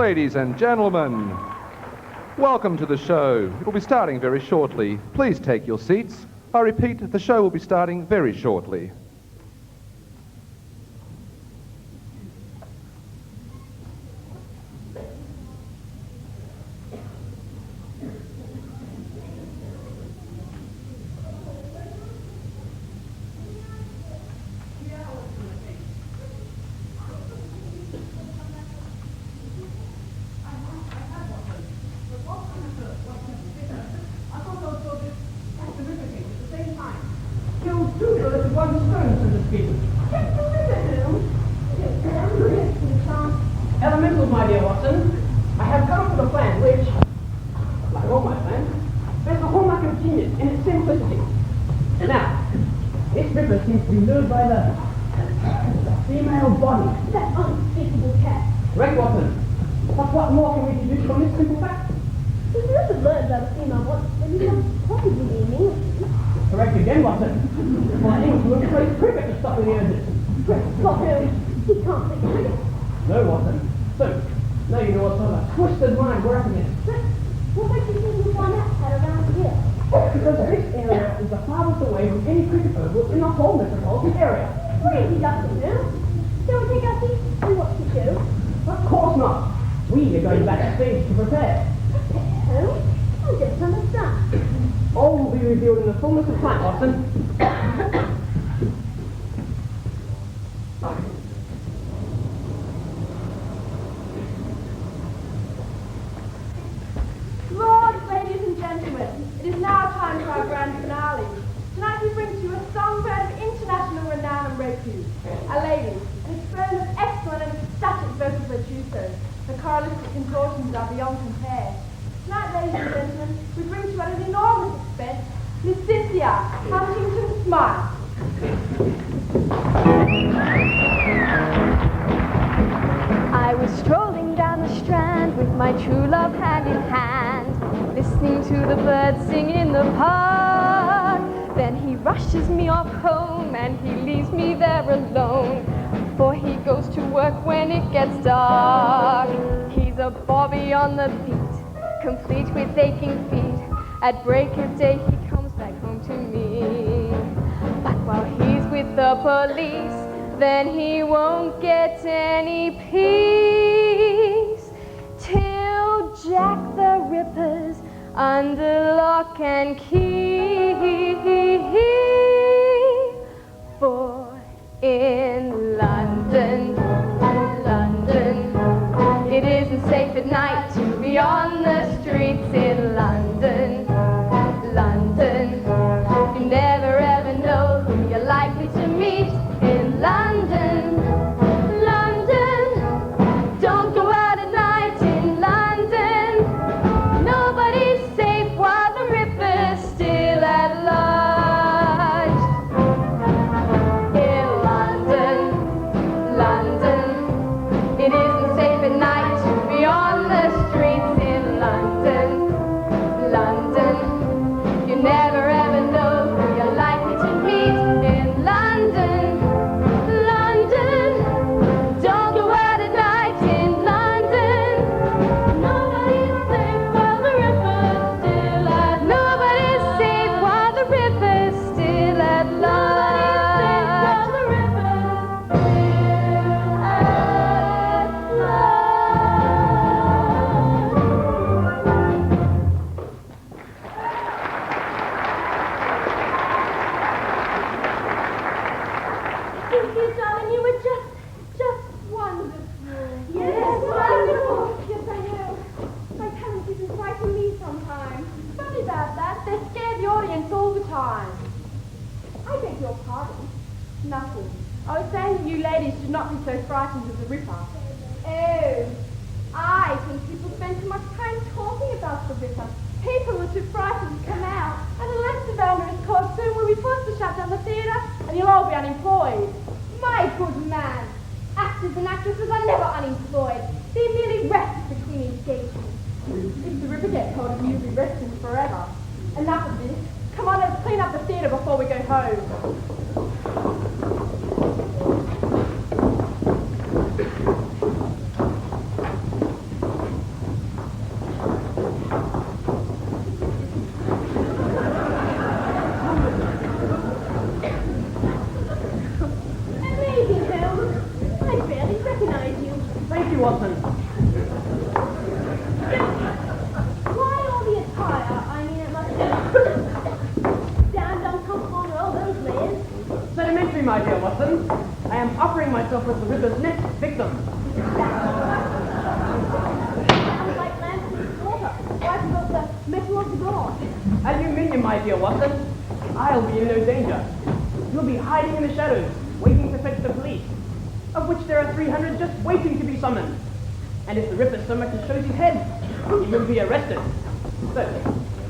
Ladies and gentlemen, welcome to the show. It will be starting very shortly. Please take your seats. I repeat, the show will be starting very shortly. Elementals, my dear Watson, I have come up with a plan which, like all my plans, bears the hallmark of genius in its simplicity. Now, this river seems to be lured by the female body. That unspeakable cat. Correct, Watson. But what more can we deduce from this simple fact? If you ever learned about a female body, then you must possibly be an English. Correct again, Watson. For England plays cricket to stop with the urges. Stop him. He can't play cricket. No, Watson. So, now you know what sort of twisted mind we're up against. What makes you think you'll find that cat around here? Because this area is the farthest away from any cricket oval in the whole metropolitan area. Really doesn't do. Shall we take our seats and watch the show? Of course not. We are going backstage to prepare. Prepare? I don't understand. All will be revealed in the fullness of time, Watson. Lords, ladies and gentlemen, it is now time for our grand finale. Tonight we bring to you a songbird of international renown and repute, a lady, an exponent of excellent and ecstatic vocal virtuoso. The choralistic contortions are beyond compare. Tonight, ladies and gentlemen, we bring to you at an enormous expense Miss Cynthia Huntington Smile. I was strolling down the strand with my true love hand in hand, listening to the birds sing in the park. Then he rushes me off home and he leaves me there alone, for he goes to work when it gets dark. He's a bobby on the beat, complete with aching feet. At break of day he comes back home to me. But while he's with the police, then he won't get any peace till Jack the Ripper's under lock and key. For in London, it isn't safe at night to be on the streets in London. You never ever know who you're likely to meet in London. Don't go out at night in London. Nobody's safe while the Ripper's still at large. In London, it isn't safe at night to be on the streets in London. You never ever know who you're likely to meet in London. Don't go out at night in London. Nobody's safe while the Ripper's still at large. Nobody's safe while the Ripper's still at large. Nobody's safe while the Ripper's Cynthia, darling, you were just wonderful. Yes, wonderful. Yes, I know. My talent isn't frightening me sometimes. Funny about that. They scare the audience all the time. I beg your pardon. Nothing. I was saying that you ladies should not be so frightened of the Ripper. Oh, I think people spend too much time talking about the Ripper. People are too frightened to come out, and unless the onerous cause soon we'll be forced to shut down the theatre, and you'll all be unemployed. My good man, actors and actresses are never unemployed. They merely rest between engagements. If the Ripper gets hold of you, you'll be resting forever. Enough of this. Come on, let's clean up the theatre before we go home. my dear Watson. I am offering myself as the Ripper's next victim. Sounds like Lansing's daughter. Why have got the metal of the god? Aluminium, my dear Watson. I'll be in no danger. You'll be hiding in the shadows, waiting to fetch the police, of which there are 300 just waiting to be summoned. And if the Ripper so much as shows his head, he will be arrested. So,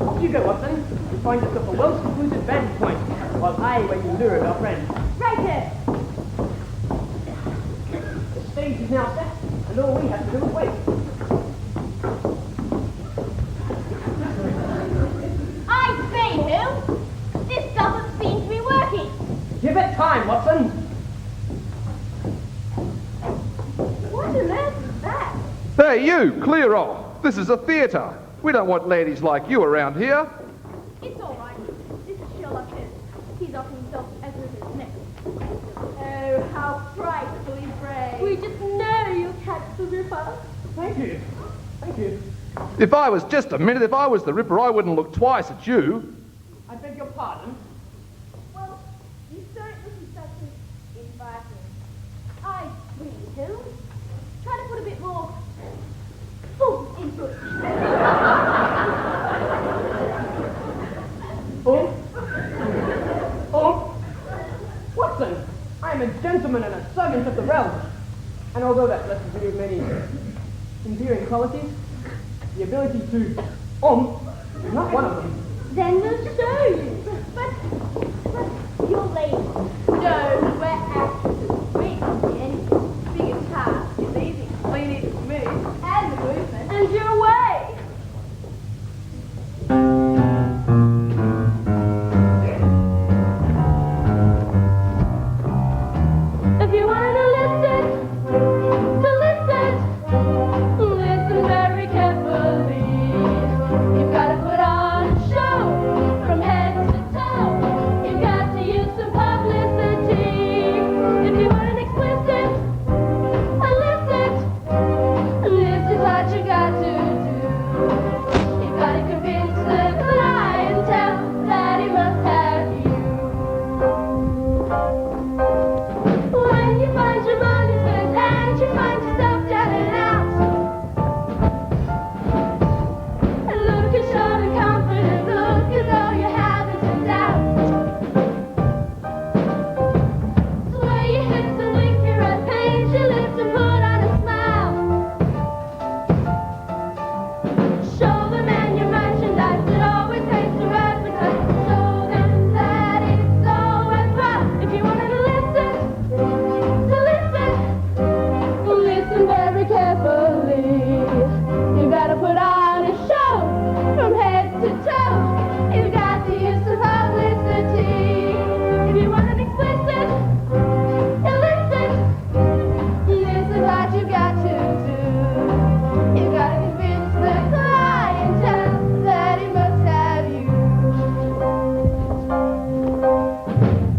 off you go, Watson, and find yourself a well-secluded vantage point, while I wake Mildura, our friend. Right here. The stage is now set, and all we have to do is wait. I say, Holmes, this doesn't seem to be working. Give it time, Watson. What on earth is that? Hey, you, clear off. This is a theatre. We don't want ladies like you around here. It's all right. This is Sheerluck Holmes. He's offering himself as Ripper's next. Oh, how frightfully brave. We just know you'll catch the Ripper. Thank you. Thank you. If I was just a minute, if I was the Ripper, I wouldn't look twice at you. I beg your pardon. Well, you don't look exactly inviting. I really do. Try to put a bit more oomph into it. Oh? Oh? Watson, I am a gentleman and a servant of the realm. And although that blesses me with many endearing qualities, the ability to is not one of them. Then we'll show you. But you're late. No, we're actors. We can see anything. Biggest task is easy. All you need is the move and the movement. And you're away. If you wanted to listen very carefully. You've got to put on a show from head to toe. You've got to use some publicity. If you want an explicit, illicit, this is what you got to do. You've got to convince the clientele that he must have you. When you find your money's spent and you find yourself down and out, and look as short and confident, look as though you haven't a doubt. Sway your hips and blink your eyes, paint your lips and put on a smile. Show the man your merchandise, it always pays to advertise. Show them that it's so worthwhile. If you wanted to listen, listen very carefully. You gotta put on a show from head to toe. You got to use some publicity. If you want an explicit, illicit, this is what you got to do. You gotta convince the clientele that he must have you.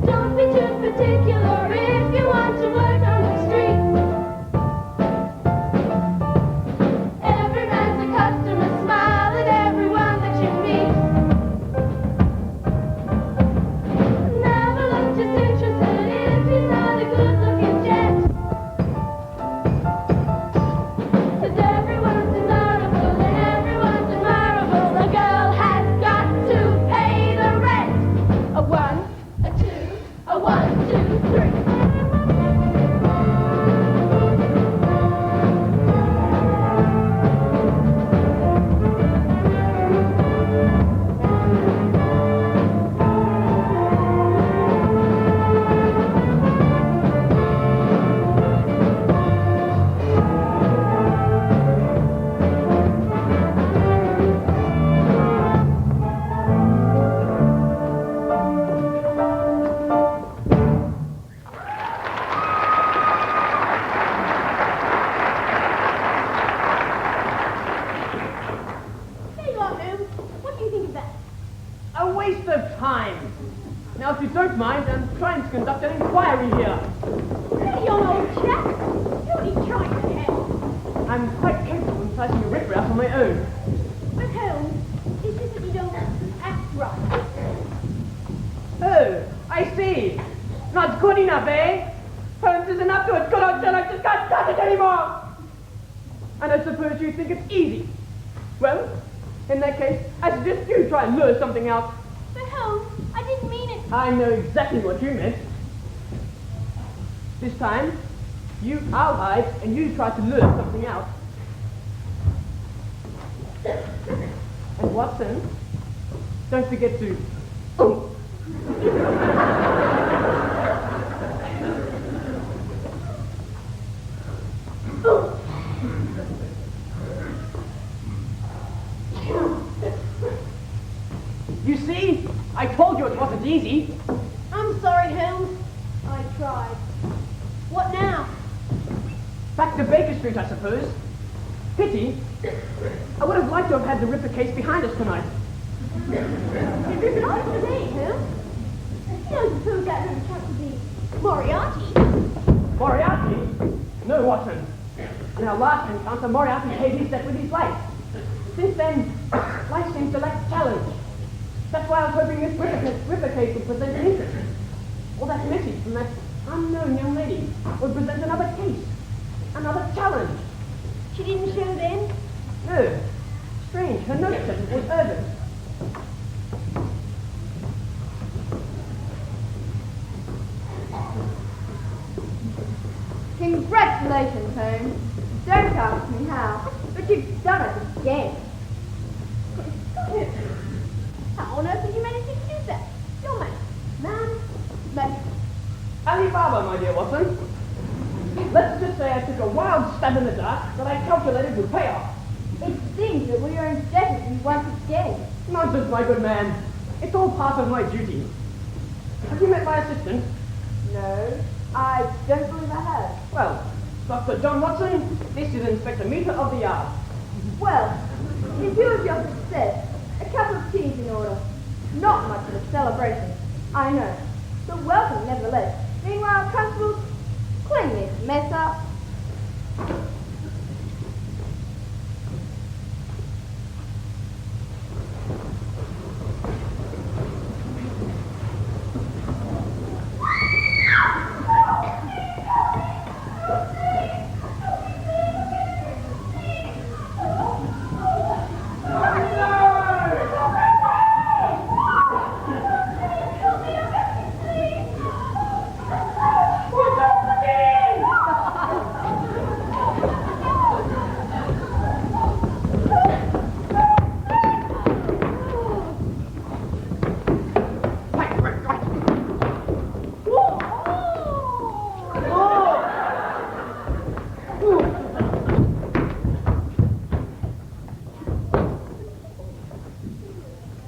Don't be too particular if you want to work on the street. Every man's a customer, smile at everyone that you meet. Never look disinterested if he's not a good-looking gent. 'Cause everyone's desirable and everyone's admirable. A girl has got to pay the rent. A 1, a 2, a 1, 2, 3. There you are, Holmes. What do you think of that? A waste of time. Now, if you don't mind, I'm trying to conduct an inquiry here. Hey, old chap. What are you trying to tell? I'm quite capable of sizing a Ripper out on my own. But Holmes, it's just that you don't act right. Oh, I see. Not Not good enough, eh? Holmes isn't up to it. Good old Sheerluck just can't touch it anymore. And I suppose you think it's easy. Well, in that case, I suggest you try and lure something out. But Holmes, I didn't mean it. I know exactly what you meant. This time, I'll hide and you try to lure something out. And Watson, don't forget to... You see? I told you it wasn't easy. I'm sorry, Holmes. I tried. What now? Back to Baker Street, I suppose. Pity. I would have liked to have had the Ripper case behind us tonight. Not today, Holmes. You don't suppose that little chap would be Moriarty? Moriarty? No, Watson. In our last encounter, Moriarty paid his debt with his life. Since then, life seems to lack challenge. That's why I was hoping this Ripper case would present an interest. Or that message from that unknown young lady would present another case, another challenge. She didn't show then? No. Strange, her note said it was urgent. Congratulations, Holmes. Don't ask me how, but you've done it again. How on earth did you manage to do that? Your man. Alibaba, my dear Watson. Let's just say I took a wild stab in the dark that I calculated would pay off. It seems that we are indebted to you once again. Nonsense, my good man. It's all part of my duty. Have you met my assistant? No, I don't believe I have. Well, Dr. John Watson, this is Inspector Meter of the Yard. Well, in view of your success, a cup of tea's in order. Not much of a celebration, I know, but welcome nevertheless. Meanwhile, constables, clean this mess up.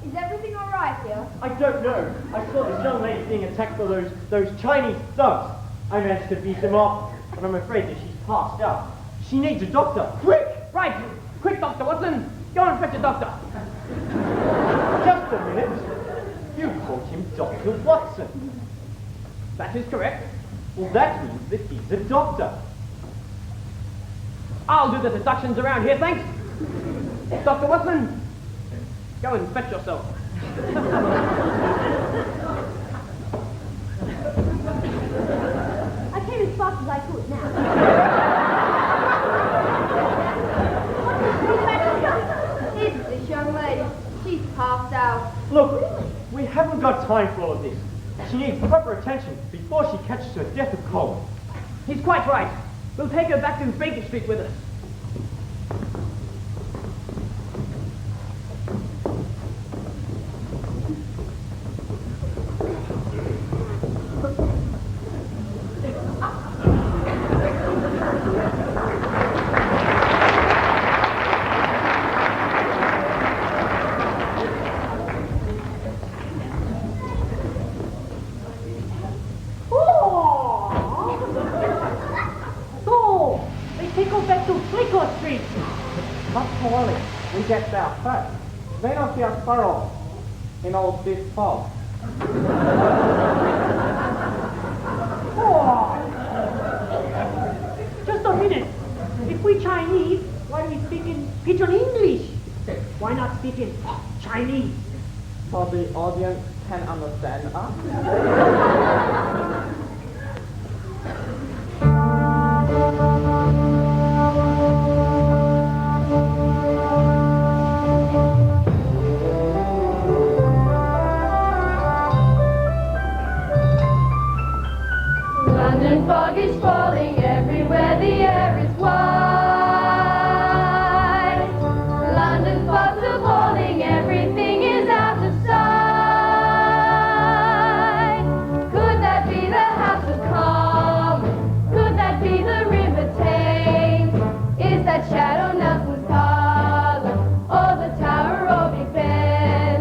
Is everything all right here? I don't know. I saw this young lady being attacked by those Chinese thugs. I managed to beat them off, but I'm afraid that she's passed out. She needs a doctor. Quick! Right! Quick, Dr. Watson! Go and fetch a doctor! Just a minute. You called him Dr. Watson. That is correct. Well, that means that he's a doctor. I'll do the deductions around here, thanks. Dr. Watson, go and fetch yourself. I came as fast as I could now. It's this young lady. She's passed out. Look, we haven't got time for all of this. She needs proper attention before she catches her death of cold. He's quite right. We'll take her back to Baker Street with us. We get there first. Then of your furrow in all this fog. Just a minute. If we Chinese, why do we speak in Pidgin English? Why not speak in 'So the audience can understand us. fog is falling everywhere, the air is white. London fog's appalling, everything is out of sight. Could that be the House of Commons? Could that be the River Thames? Is that Shadow Nelson's parlour, or the Tower of Big Ben?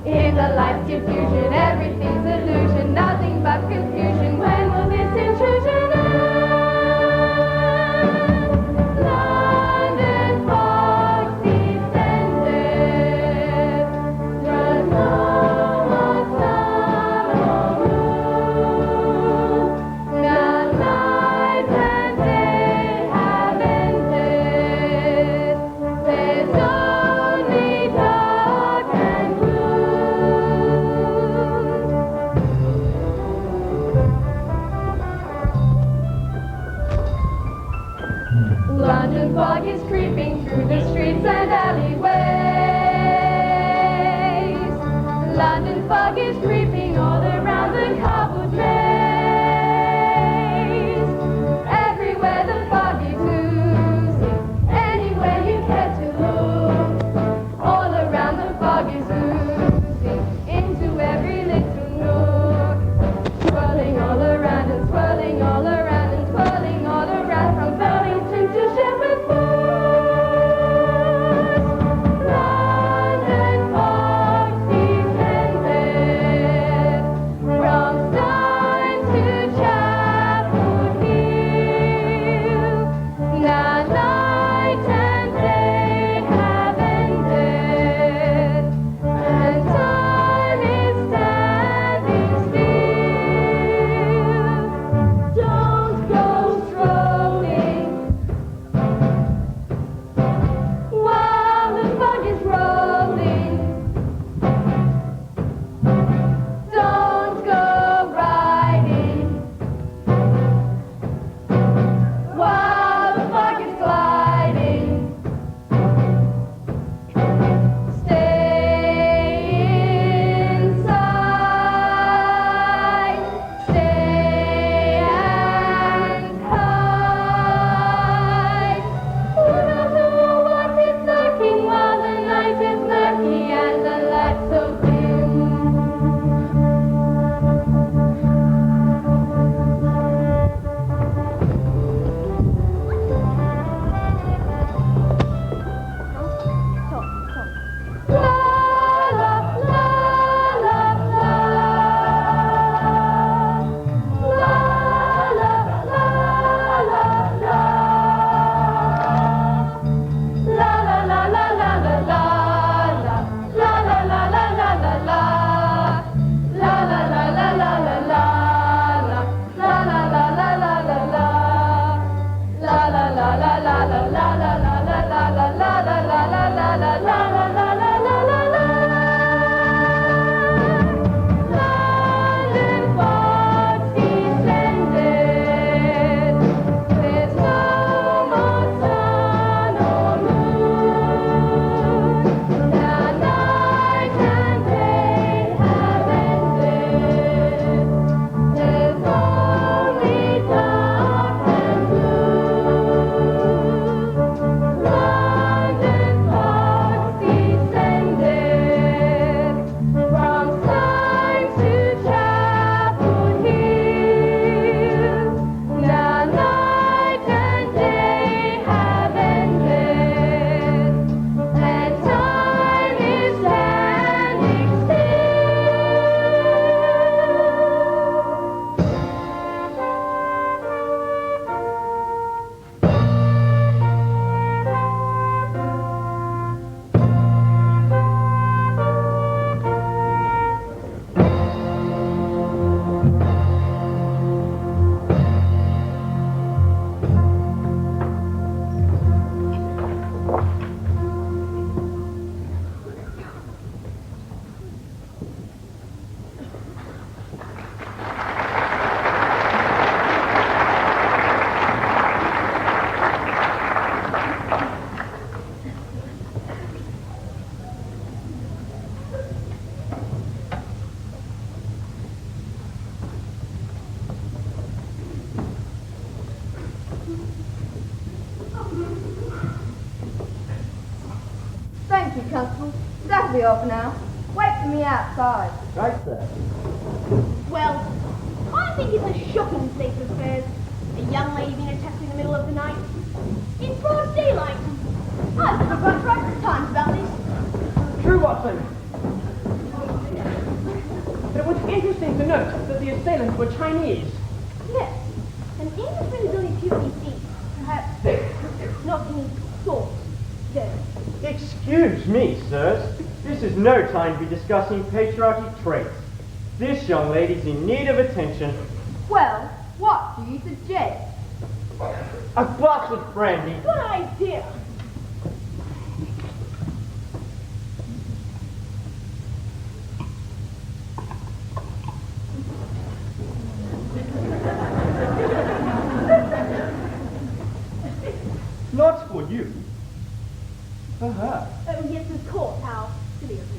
In the light's diffusion, everything's illusion, nothing but confusion. When will this intrusion end? London fog descended. Does no more sun or moon. Now night and day have ended. There's only dark and gloom. London fog is creeping through the streets and alleyways. London fog is creeping all around the cobbled maze. Everywhere the fog is oozing, anywhere you care to look. All around the fog is oozing, into every little nook. Swirling all around and swirling all around and swirling all around from Burlington to Shepherd's Bush. London fog descended from star I'll be off now. Wait for me outside. Right, sir. Well, I think it's a shocking state of affairs. A young lady being attacked in the middle of the night. In broad daylight. I've never got right times about this. True, Watson. But it was interesting to note that the assailants were Chinese. Yes, an Englishman is only 2 feet deep. Perhaps not any salt. There. Excuse me, sirs. This is no time to be discussing patriarchy traits. This young lady's in need of attention. Well, what do you suggest? A glass of brandy. Good idea. Not for you. For her. Oh, yes, of course. How silly of me.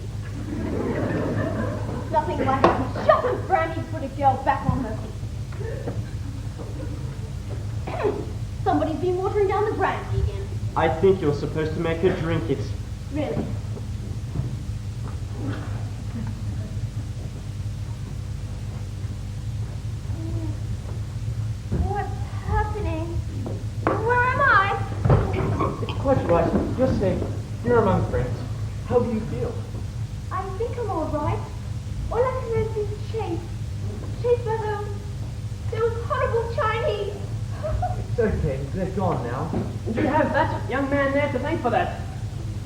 Nothing like a shot of brandy to put a girl back on her feet. Somebody's been watering down the brandy again. I think you're supposed to make her drink it. Really? What's happening? Where am I? It's quite right. You're safe. You're among friends. How do you feel? I think I'm all right. All I can remember is chase. Chase for whom? Those horrible Chinese. It's okay. They're gone now. And you have that young man there to thank for that.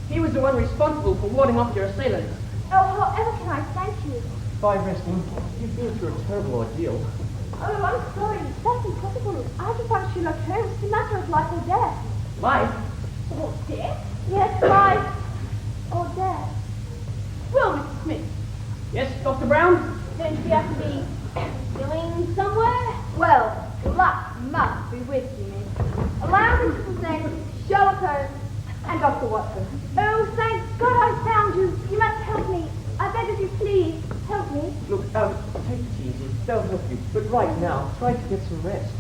He was the one responsible for warding off your assailants. Oh, however can I thank you? By resting, you've been through a terrible ordeal. Oh, I'm sorry. That's impossible. I just want Sheerluck Holmes. It's a matter of life or death. Life? Or death? Yes, life or death. Well, Mr. Smith, Yes, Dr. Brown? don't you have to be going somewhere? Well, luck must be with you, miss. Allow me to present Sheerluck Holmes and Dr. Watson. Oh, thank God I found you. You must help me. I beg of you, please, help me. Look, take it easy. They'll help you. But right now, try to get some rest.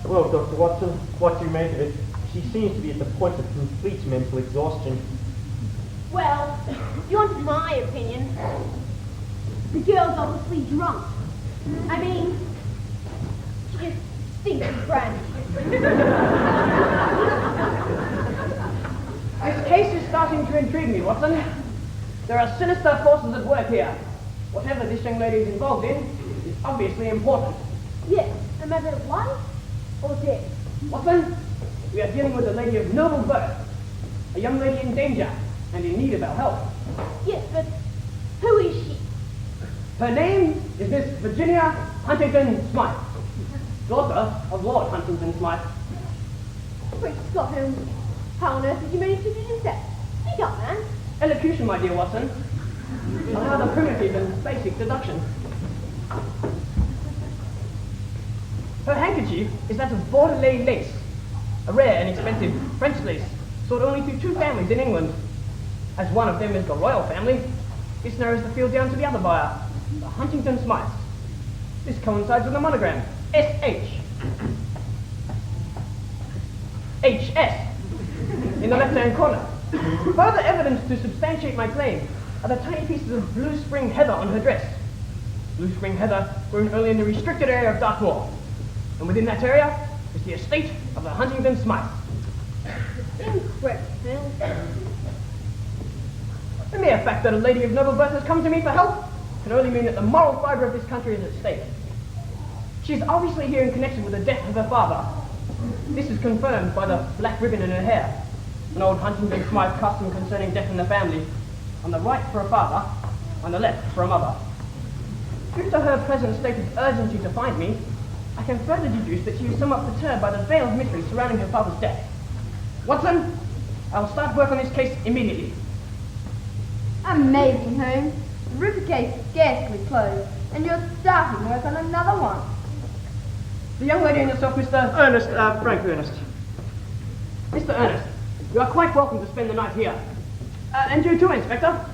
Well, Dr. Watson, what do you make of it? She seems to be at the point of complete mental exhaustion. Well, if you want my opinion, the girl's obviously drunk. I mean, she just stinks of brandy. This case is starting to intrigue me, Watson. There are sinister forces at work here. Whatever this young lady is involved in is obviously important. Yes, a matter of life or death. Watson, we are dealing with a lady of noble birth. A young lady in danger and in need of our help. Yes, but who is she? Her name is Miss Virginia Huntington Smythe, daughter of Lord Huntington Smythe. Great Scott Holmes. How on earth did you manage to deduce that? Speak up, man. Elocution, my dear Watson. A rather primitive and basic deduction. Her handkerchief is that of Bordelais lace, a rare and expensive French lace, sold only to 2 families in England. As one of them is the royal family, this narrows the field down to the other buyer, the Huntington Smythes. This coincides with the monogram, S.H. H.S. in the left-hand corner. Further evidence to substantiate my claim are the tiny pieces of blue spring heather on her dress. Blue spring heather grown only in the restricted area of Dartmoor, and within that area is the estate of the Huntington Smythes. Incredible. The mere fact that a lady of noble birth has come to me for help can only mean that the moral fibre of this country is at stake. She is obviously here in connection with the death of her father. This is confirmed by the black ribbon in her hair, an old Huntington Smythe custom concerning death in the family, on the right for a father, on the left for a mother. Due to her present state of urgency to find me, I can further deduce that she is somewhat perturbed by the veil of mystery surrounding her father's death. Watson, I will start work on this case immediately. Amazing, Holmes. The Ripper case is scarcely closed, and you're starting work on another one. The young lady and yourself, Mr. Ernest, Frank Ernest. Mr. Ernest, you are quite welcome to spend the night here. And you too, Inspector.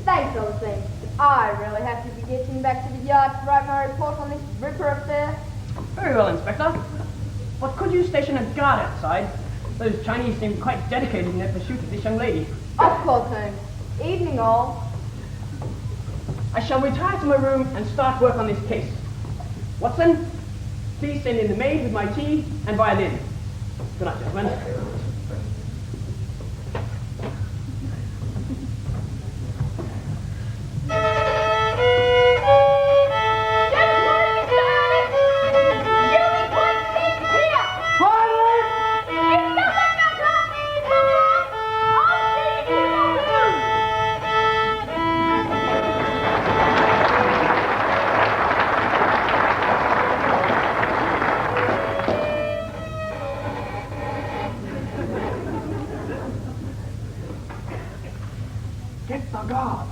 Thanks, old thing. I really have to be getting back to the yard to write my report on this Ripper affair. Very well, Inspector. But could you station a guard outside Those Chinese seem quite dedicated in their pursuit of this young lady. Of course, Holmes. Evening all. I shall retire to my room and start work on this case. Watson, please send in the maid with my tea and violin. Good night, gentlemen. Get the guard.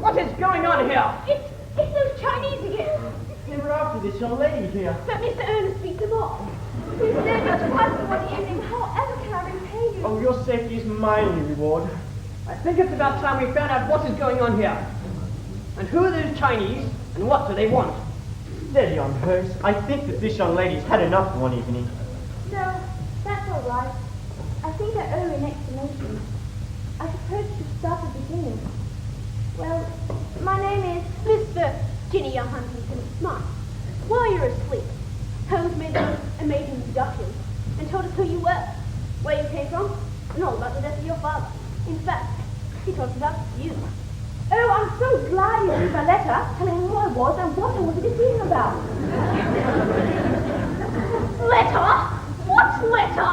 What is going on here? It's those Chinese again. They were after this young lady here. But Mr. Ernest beat them off. He said it twice before the evening. However can I repay you? Oh, your safety is my only reward. I think it's about time we found out what is going on here. And who are those Chinese, and what do they want? Steady on, Holmes. I think that this young lady's had enough for one evening. No, that's all right. I think I owe an explanation. I suppose to start at the beginning. Well, my name is Mr. Ginny Huntington Smart. While you're asleep, Holmes made an amazing introduction and told us who you were, where you came from, and all about the death of your father. In fact, he talked about you. Oh, I'm so glad you received my letter telling me who I was and what I wanted to see him about. Letter? What letter?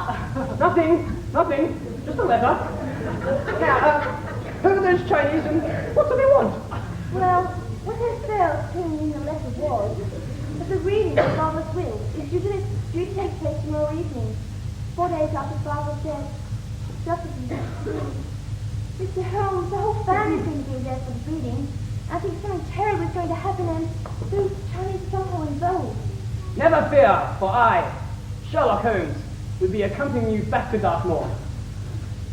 Nothing. Just a letter. Now, who are those Chinese and what do they want? Well, what I failed to tell you in the letter was that the reading of Father's will is due to take place tomorrow evening, 4 days after Father's death. Just as Mr. Holmes, the whole family's going to be there for the reading. I think something terrible is going to happen and those Chinese are somehow involved. Never fear, for I, Sheerluck Holmes, will be accompanying you back to Dartmoor.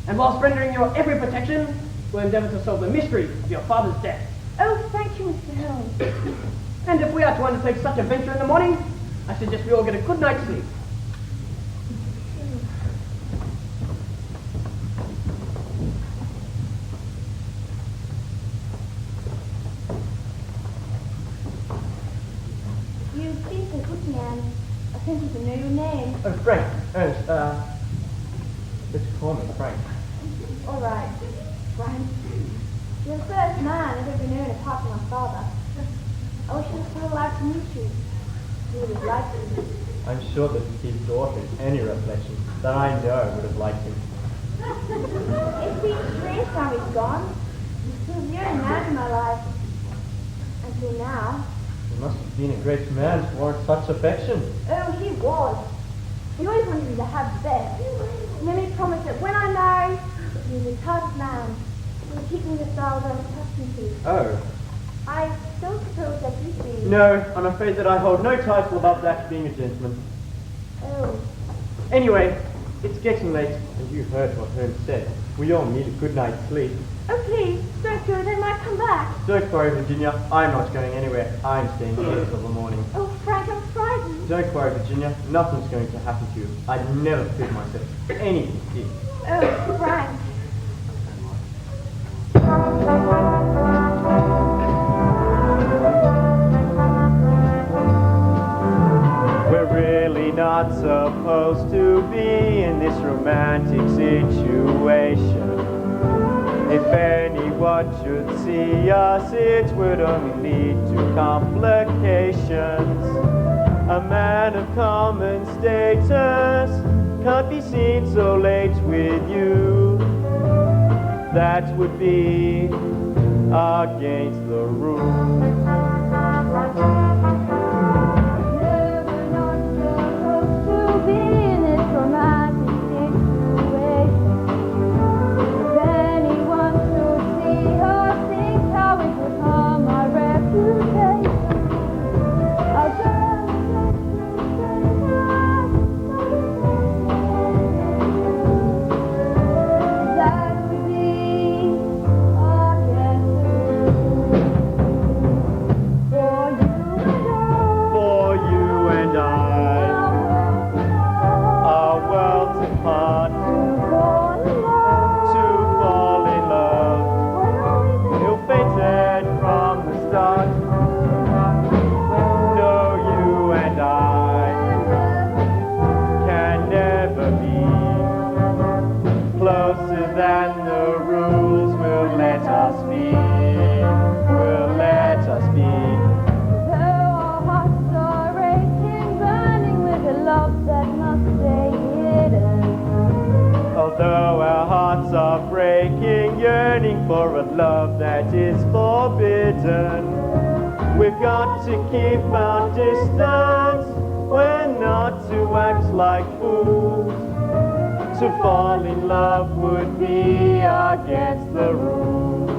And whilst rendering you every protection, will endeavour to solve the mystery of your father's death. Oh, thank you, Mr. Holmes. And if we are to undertake such a venture in the morning, I suggest we all get a good night's sleep. You speak a good man. I think you can know your name. Oh, Frank. Ernest, let's call me Frank. All right, Frank. You're the first man I've ever known apart from my father. I wish I was so alive to meet you. You would have liked him. I'm sure that his daughter is any reflection that I know would have liked him. It's been strange now he's gone. He was the only man in my life. Until now. He must have been a great man to warrant such affection. Oh, he was. He always wanted me to have the best. And then he promised that when I marry, he was a tough man. He would keep me the style that I'm accustomed to. Oh. I don't suppose that you do. No, I'm afraid that I hold no title above that of being a gentleman. Oh. Anyway, it's getting late, and you heard what Holmes said. We all need a good night's sleep. Oh, please, don't go, they might come back. Don't worry, Virginia. I'm not going anywhere. I'm staying here until the morning. Oh, Frank, I'm frightened. Don't worry, Virginia. Nothing's going to happen to you. I'd never put myself to anything did. Oh, Frank. We're really not supposed to be in this romantic situation. If anyone should see us, it would only lead to complications. A man of common status can't be seen so late with you. That would be against the rules. forbidden. We've got to keep our distance. We're not to act like fools. To fall in love would be against the rules.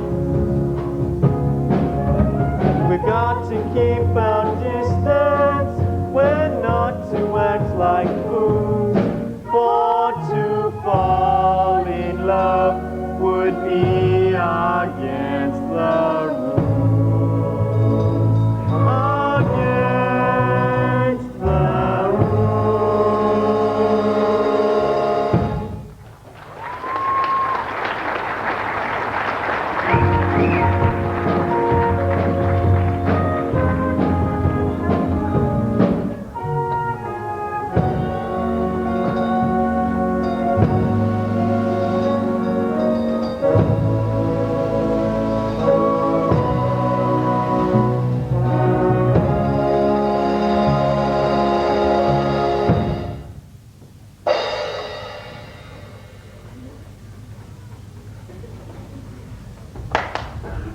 We've got to keep our distance. We're not to act like fools. For to fall in love would be against the rules. Against the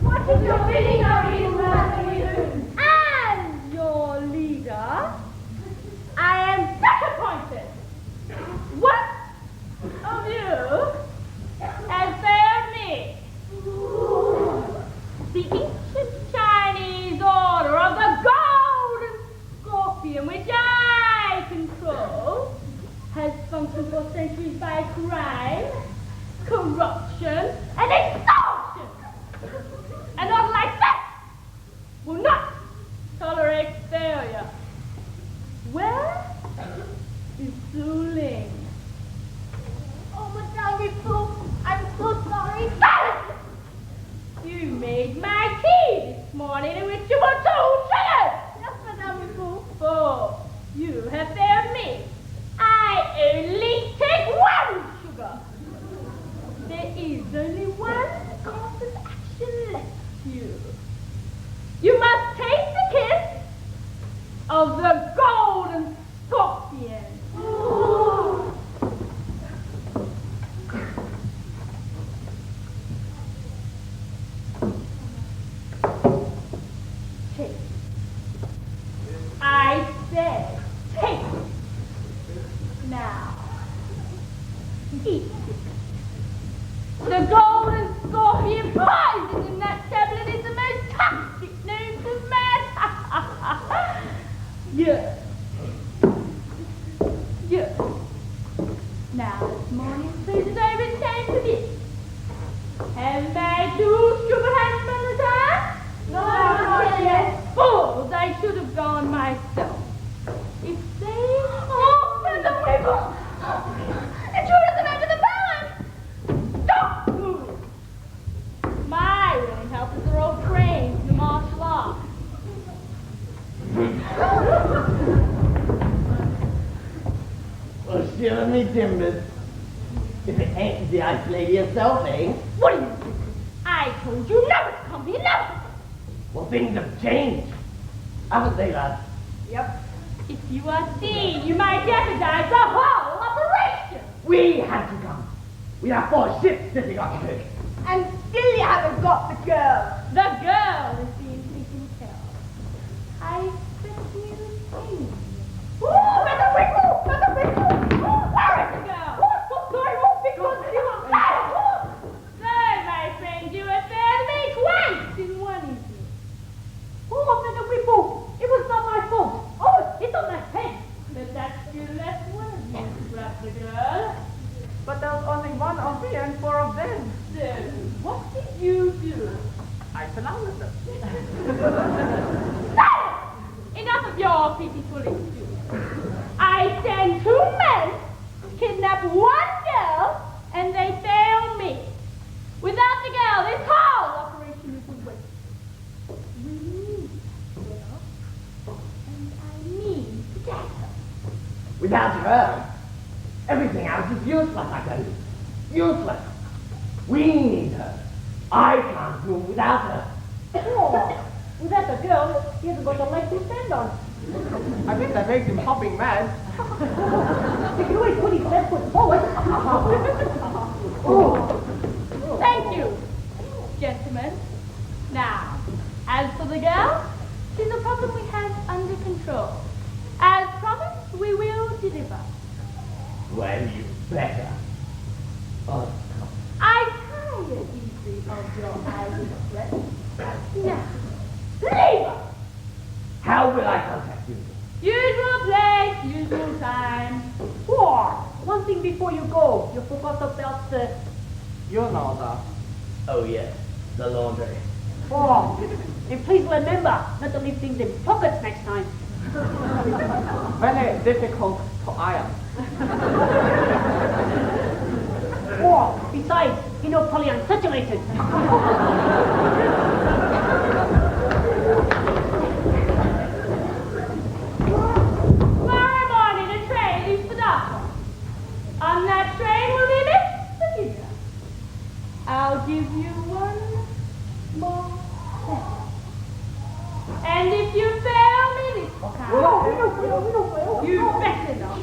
What is your bidding, as your leader, I am disappointed. What of you has failed me? The ancient Chinese order of the Golden Scorpion, which I control, has functioned for centuries by crime, corruption, and extortion. And not like that will not tolerate failure. Where is Su Ling? Oh, Madame Ripple, I'm so sorry. Silence! You made my tea this morning in which you were too triggered. Yes, Madame Ripple. Oh, you have failed me. I only take one sugar. There is only one course of action left you. You must taste the kiss of the Golden Scorpion. Taste. I said taste. Now, eat it. The Golden Scorpion poison in that tablet is the most toxic known to man. Yes. Yes. Now, this morning's food is over. It's time for this. Have my 2 sugar handsmen returned? No, not yet. Fools, I should have gone myself. If they open the window, intruders into the palace. Don't move. My willing helpers are all trained in the martial arts. Well, shiver me timbers. If it ain't the ice lady herself, eh? What do you think? I told you never to come here, never. Well, things have changed. Haven't they, lad? Yep. If you are seen, you might jeopardize the whole operation. We had to come. We have 4 ships sitting on here. And still you haven't got the girl. The girl is being taken care of. I expect you to see. Oh, Mr. Winkle! Mr. Winkle! Where is the girl? Sorry, because you are mad. So, my friend, you have failed me twice in one evening. Oh, Mr. Winkle, it was not my fault. Oh, it's on the head. But that's still left one of you to grab the girl. But there's only one of me and 4 of them. So, what did you do? I surrounded them. Silence! Enough of your pitiful excuse. I sent 2 men to kidnap 1 girl, and they failed me. Without the girl, this whole operation is a waste. We need the girl, and I mean to get her. Without her, everything else is useless, I tell you. Useless. We need her. I can't do without her. Oh, without the girl, he hasn't got a leg to stand on. I think that makes him hopping mad. He can always put his left foot forward. Thank you, gentlemen. Now, the girl. She's a problem we have under control. As promised, we will deliver. Well, you better. Oh, I tire easily of your Irish threat. Now, leave! how will I contact you? Usual place, usual time. Oh, one thing before you go. You forgot about the... You know Oh, yes, the laundry. Oh, and please remember not to leave things in pockets next time. Very difficult to iron. Oh, besides, you know, polyunsaturated. Tomorrow morning, a train leaves for Dhaka. On that train will be Miss Virginia. I'll give you one more chance. And if you fail me this time, you better not.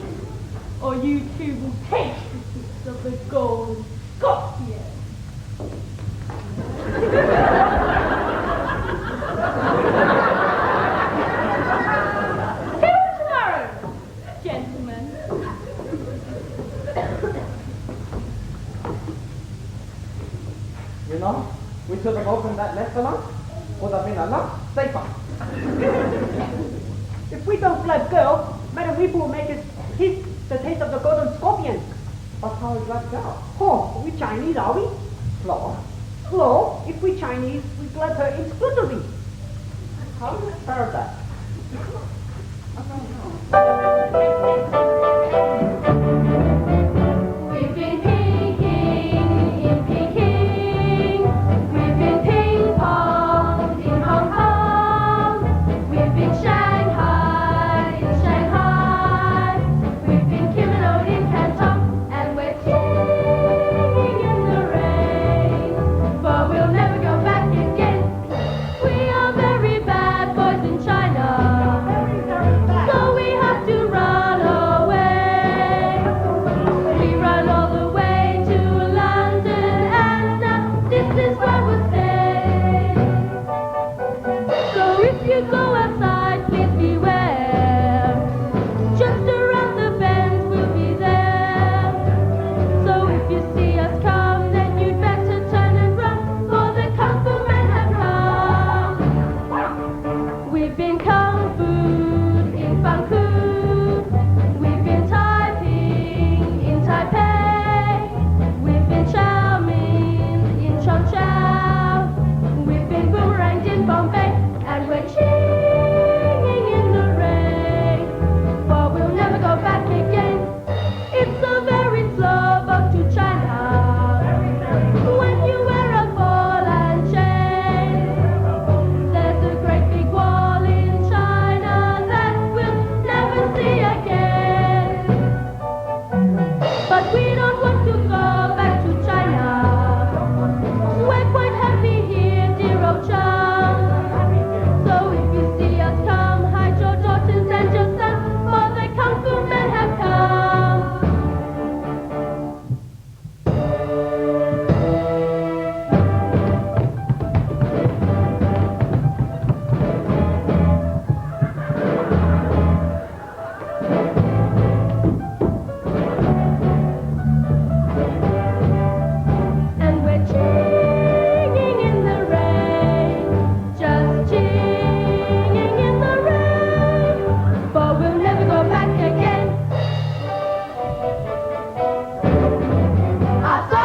Or you two will taste the juice of the golden scorpion. Till tomorrow, gentlemen. You know, we should have opened that restaurant. Would have been a lot safer. If we don't let go, Madam Weeple will make us taste the taste of the golden scorpion. But how is that go? Oh, we Chinese, are we? Floor. Hello, if we Chinese, we glad her exclusively. How do you spell that? We've been Peking in Peking. We've been ping pong in Hong Kong. We've been Shanghai in Shanghai. We've been kimono in Canton, and we're singing in the rain. But we'll never go back again. We are very bad boys in China. So we have to run away. We run all the way to London, and now this is where we'll stay. So if you go outside, please beware. Just around the bend, we'll be there. So if you see us come, then you'd better turn and run, for the Kung Fu men have come. We've been Kung Fu in Bangkok. We've been Taiping in Taipei. We've been Chow Mein in Chongqing. We've been boomeranged in Bombay, and we're singing in the rain. But we'll never go back again. It's a very slow boat to China. When you wear a ball and chain, there's a great big wall in China that we'll never see again. But we don't want to go back to China. We're quite happy here, dear old chum. So if you see us come, hide your daughters and your sons, for the Kung Fu men have come. And we're singing in the rain, just singing in the rain, but we'll never go back again. Ah, so!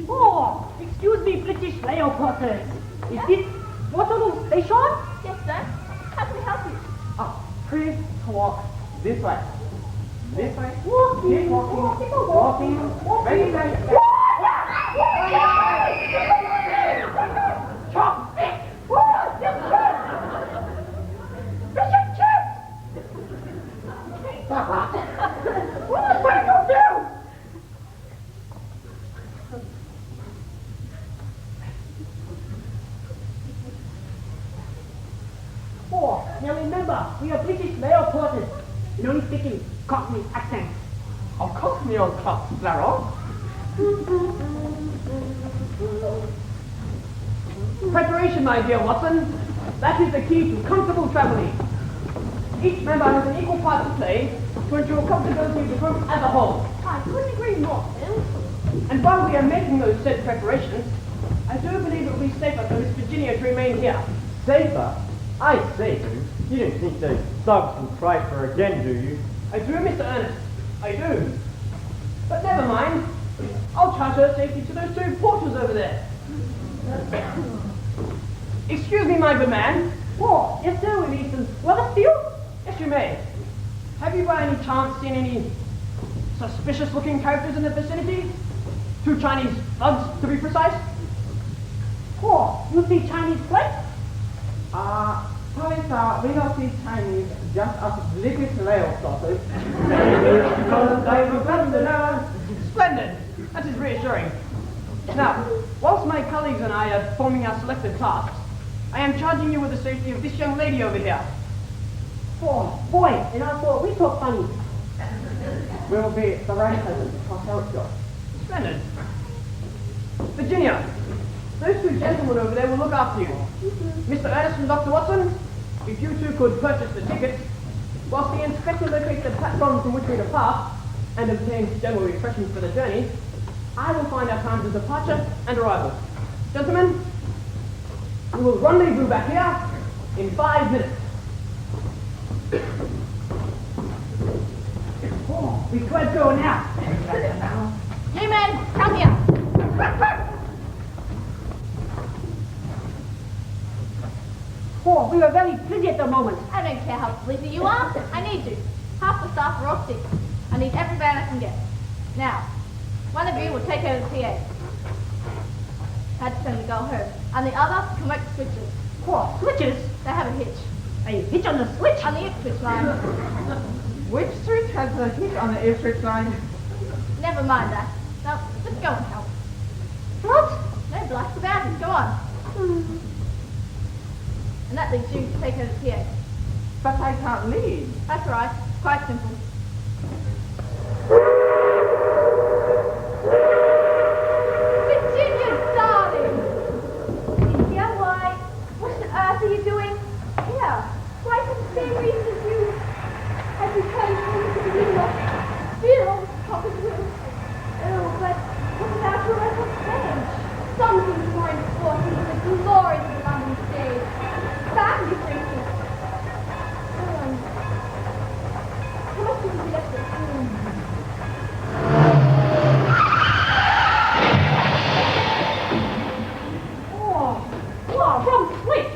Oh, excuse me, British rail porters. Is this Waterloo Station? Yes, sir. How can we help you? Ah, Please walk this way. This way. Keep walking. Walking. Very nice. Chop! What are you doing? Now remember, we are British mail porters. You only speak in Cockney accent. Of course, me old cock, Sparrow. Preparation, my dear Watson. That is the key to comfortable travelling. Each member has an equal part to play to ensure comfortability of the group as a whole. I couldn't agree more, Phil. And while we are making those said preparations, I do believe it will be safer for Miss Virginia to remain here. Safer? I say, you don't think those thugs will try for again, do you? I do, Mr. Ernest. I do. But never mind. I'll charge her safety to those two porters over there. Excuse me, my good man. Oh, yes, sir, we'll need some Wethersfield? Yes, you may. Have you by any chance seen any suspicious-looking characters in the vicinity? 2 Chinese thugs, to be precise. Oh, you see Chinese plates? Police we don't see Chinese, just as little rail sorters. Splendid. That is reassuring. Now, whilst my colleagues and I are performing our selected tasks, I am charging you with the safety of this young lady over here. Oh, boy, and I thought we talk funny. We'll be the right person for help you. Splendid. Virginia, those 2 gentlemen over there will look after you. Mr. Ernest and Dr. Watson, if you two could purchase the tickets, whilst the inspector locates the platform from which we depart and obtains general refreshments for the journey, I will find our times of departure and arrival. Gentlemen, we will rendezvous back here in 5 minutes. Oh, we could go now. You men, come here. Oh, we are very busy at the moment. I don't care how sleepy you are. I need you. Half the staff are off sick. I need every man I can get. Now, one of you will take over the PA. Had to send the girl home. And the other can work the switches. Oh, switches? They have a hitch. A hitch on the switch? On the Ipswich line. Which switch has a hitch on the Ipswich line? Never mind that. Now, just go and help. What? No blush about it. Go on. And that leaves you to take over the PA. But I can't leave. That's right. Quite simple. Virginia, darling! Cynthia, why? What on earth are you doing here? Why, for the same reason as you had returned home to the window. Still, Papa's room. Oh, but what about your local stage? Something more important than the glories of the London stage. Family, for instance. How much did you get this? Oh, wrong switch!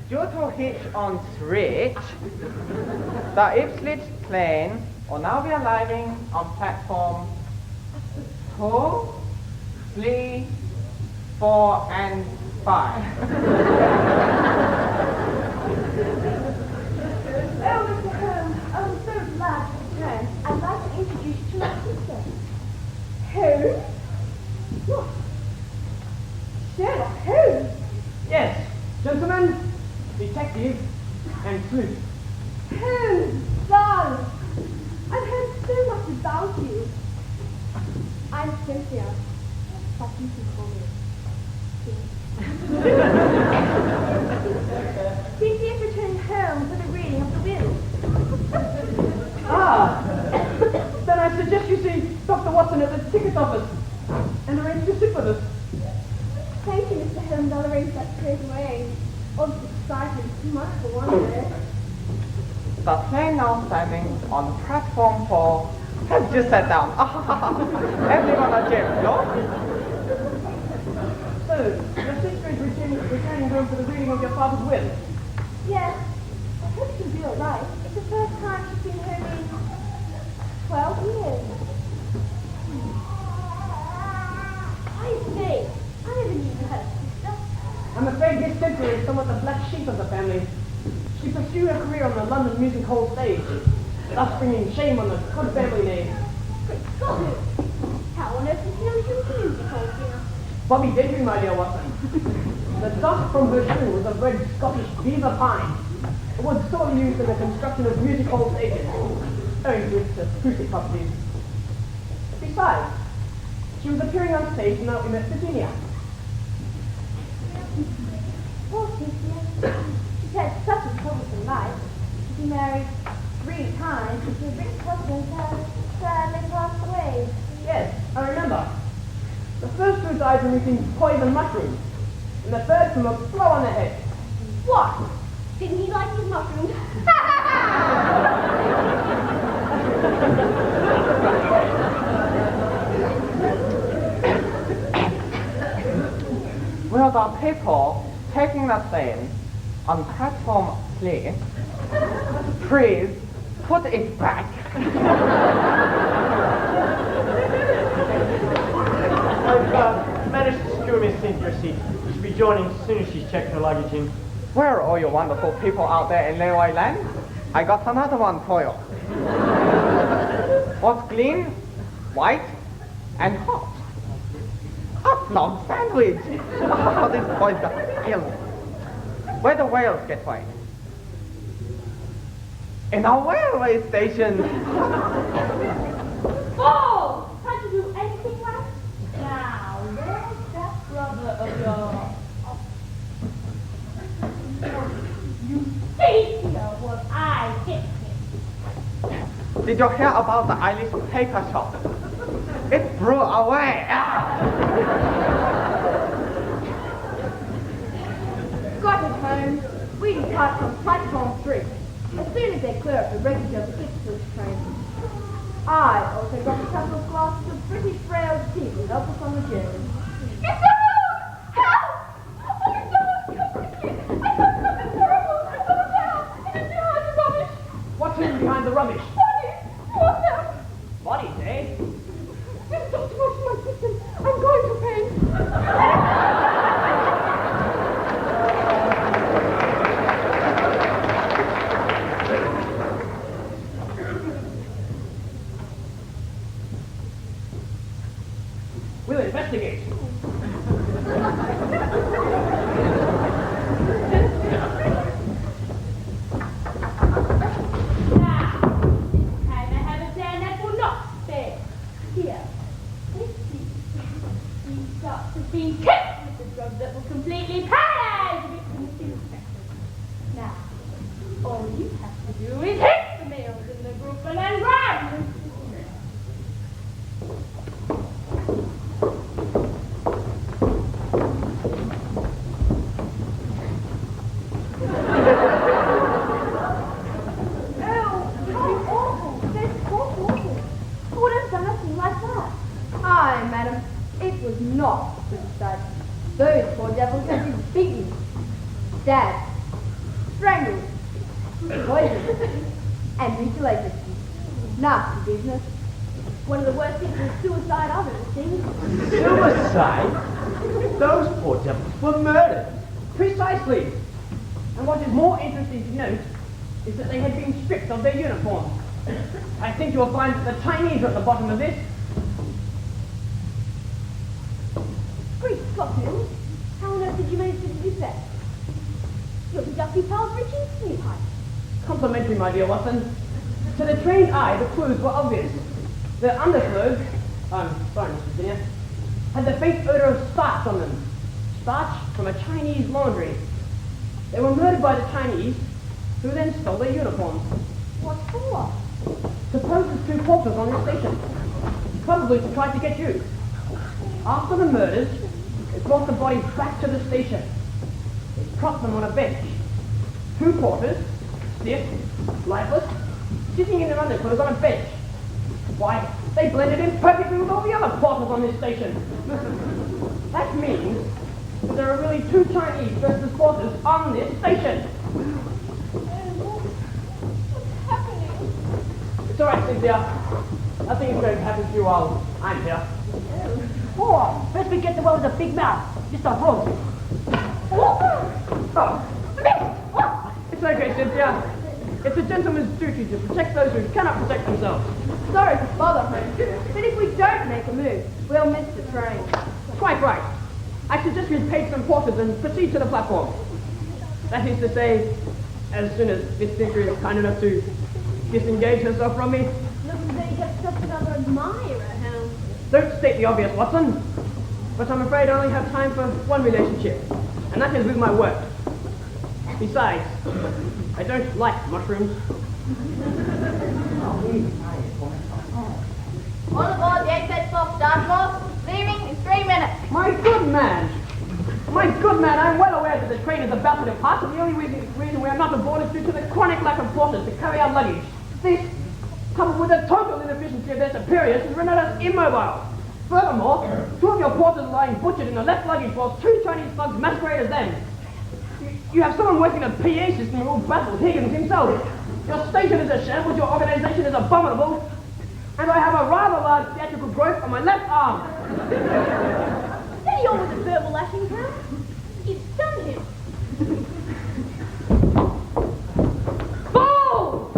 Due to hitch on switch, the Ipswich train will now be arriving on platform 2, 3, 4, and 5. Oh, Mr. Holmes, I'm so glad to return. I'd like to introduce you to my sister. Holmes? What? Sheerluck Holmes? Yes, gentlemen, detective and sleuth. Holmes, darling. I've heard so much about you. I'm Cynthia, but you can call me Cynthia's returning home for the reading of the will. Ah, then I suggest you see Dr. Watson at the ticket office and arrange to sit with us. Thank you, Mr. Holmes. I'll arrange that straight away. Oh, it's exciting. Too much for one day. The train now standing on platform 4 has just sat down. Everyone a James, no? So, room for the reading of your father's will? Yes. I hope she'll be all right. It's the first time she's been home in 12 years. I say, I never knew you had a sister. I'm afraid this sister is somewhat the black sheep of the family. She pursued a career on the London music hall stage, thus bringing shame on the good family name. Great Scott! How on earth did you know she was a music hall singer? Bobby Gentry, my dear Watson. The dust from her shoe was of red Scottish beaver pine. It was sorely used in the construction of music hall stages, owing to its acoustic properties. Besides, she was appearing on stage now in West Virginia. Poor Cynthia. She's had such a troublesome life. She married 3 times, and her rich husband sadly passed away. Yes, I remember. The first 2 died from eating poison mushrooms, and the third from a blow on the head. What? Didn't he like his mushrooms? Will the people taking the stand on platform 3 please put it back? I've managed to secure Miss Cynthia's seat. She'll be joining as soon as she's checked her luggage in. Where are all you wonderful people out there in Railway Land? I got another one for you. What's clean, white, and hot? A plum sandwich. Oh, this boy's got ill. Where do whales get away? In a railway station. Oh! Can't you do anything right? Now, where's that brother of yours? You see, what I hit him. Did you hear about the Irish paper shop? It blew away. Scottish Holmes, we depart from platform 3. As soon as they clear up the wreckage of the Ipswich train. I also got a couple of glasses of British Rail tea to help us on the journey. It's the road! Help! Oh, it's the road! Come quickly! I saw something terrible! I saw a cow! It is behind the rubbish! What's hidden behind the rubbish? Bodies! What's that? Bodies, eh? Just stop to watch my system. I'm going to faint. We'll investigate. Being kicked with the drug that will completely paralyze the victim's infection. Now, all you have to do is hit the males in the group and then grab them. Those poor devils have been beaten, stabbed, strangled, poisoned, and mutilated. Nasty business. One of the worst things is suicide I've ever seen. Suicide? Those poor devils were murdered. Precisely. And what is more interesting to note is that they had been stripped of their uniforms. I think you will find that the Chinese are at the bottom of this. Great Scott, Mills. How on earth did you manage to do that? You're the Duffy Pals Richie, sweetheart. Complimentary, my dear Watson. To the trained eye, the clues were obvious. Their underclothes, sorry, Miss Virginia, had the faint odor of starch on them. Starch from a Chinese laundry. They were murdered by the Chinese, who then stole their uniforms. What for? To pose as 2 porters on the station. Probably to try to get you. After the murders, they brought the bodies back to the station. They propped them on a bench. 2 porters, stiff, lifeless, sitting in their underclothes on a bench. Why, they blended in perfectly with all the other porters on this station. That means that there are really 2 Chinese versus quarters on this station. What's happening? It's all right, Cynthia. Nothing is going to happen to you while I'm here. Oh, first we get the one with the big mouth. Mr. Holmes. Oh. It's okay, Cynthia. It's a gentleman's duty to protect those who cannot protect themselves. Sorry to bother, friend, but if we don't make a move, we'll miss the train. Quite right. I suggest we pay some porters and proceed to the platform. That is to say, as soon as Miss Tinker is kind enough to disengage herself from me. Looks as though you got just another admirer, Holmes. Don't state the obvious, Watson. But I'm afraid I only have time for one relationship, and that is with my work. Besides, I don't like mushrooms. All aboard the 8 Dartmouth, leaving in 3 minutes. My good man, I'm well aware that the train is about to depart, and the only reason we are not aboard is due to the chronic lack of porters to carry our luggage. This, coupled with the total inefficiency of their superiors, has rendered us immobile. Furthermore, 2 of your porters are lying butchered in the left luggage while 2 Chinese thugs masquerade as them. You have someone working a PA system who will baffle Higgins himself. Your station is a shambles, your organization is abominable, and I have a rather large theatrical growth on my left arm. Steady on with the verbal lashing, Holmes. You've stunned him. Fool!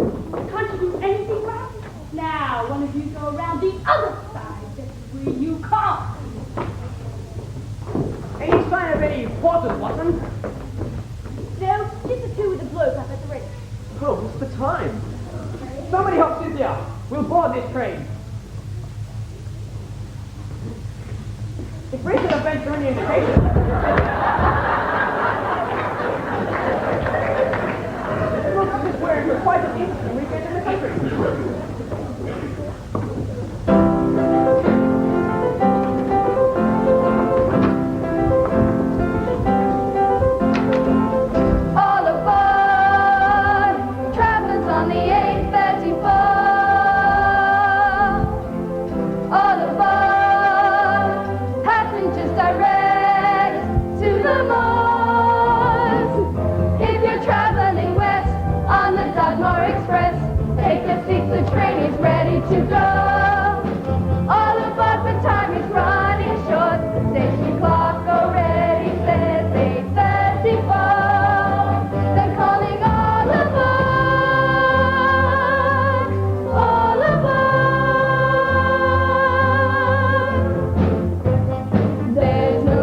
Can't you do anything right? Now, one of you go around the other side. That's where you come. Any sign of any porters, Watson? No, just the 2 with the bloke up at the ready. Oh, what's the time? Somebody help Cynthia. We'll board this train. If recent events are any indication, it looks as if we're in quite an instant weekend in the country. All aboard, travelers on the 834. All aboard, passengers direct to the moors. If you're traveling west on the Dartmoor Express, take your seats, the train is ready to go. All aboard, but time is running short. The station clock already says 8:34. They're calling all aboard, all aboard. There's no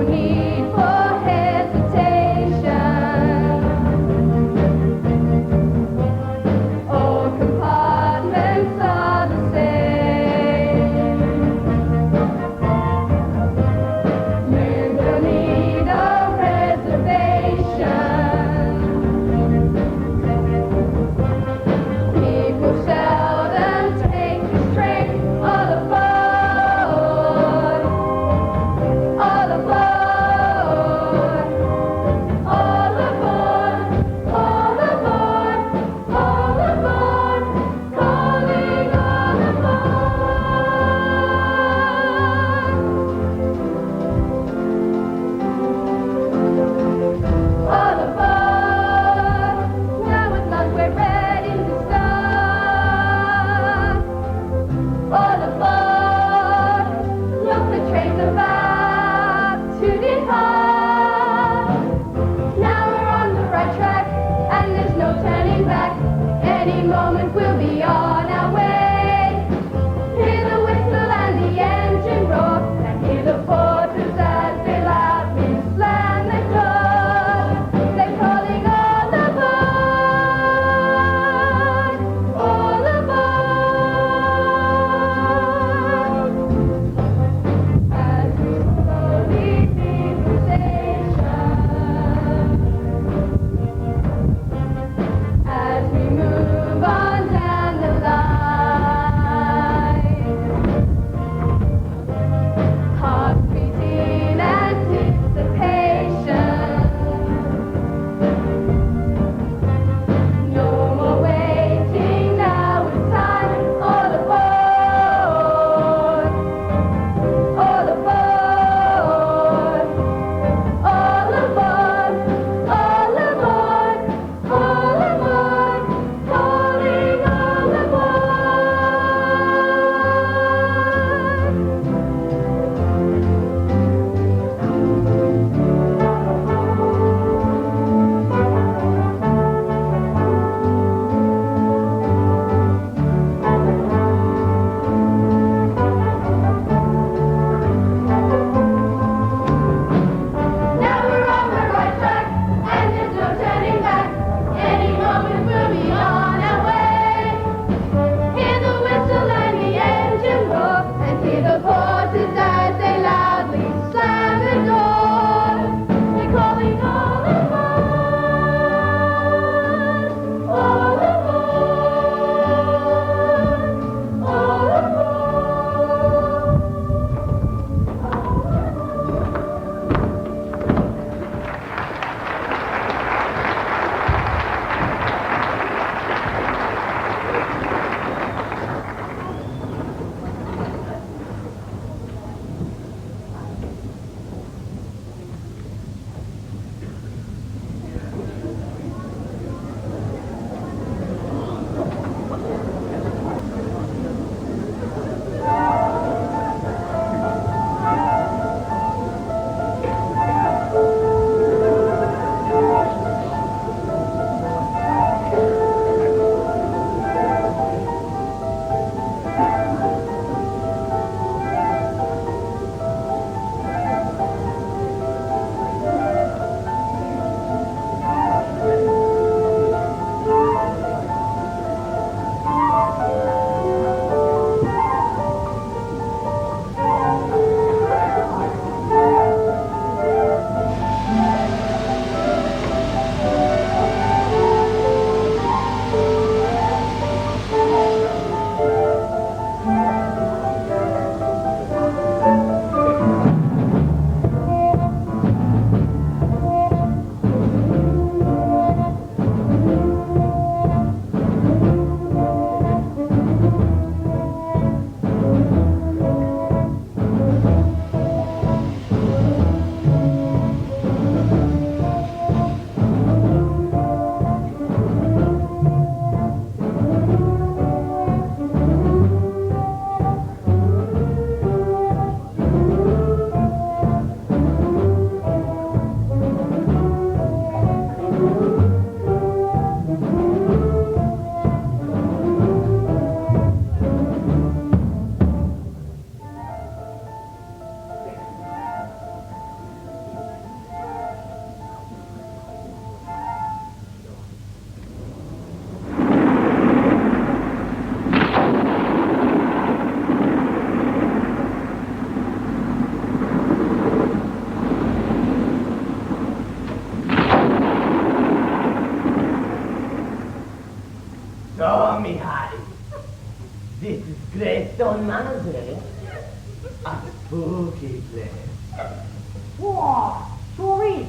Oh, sure is.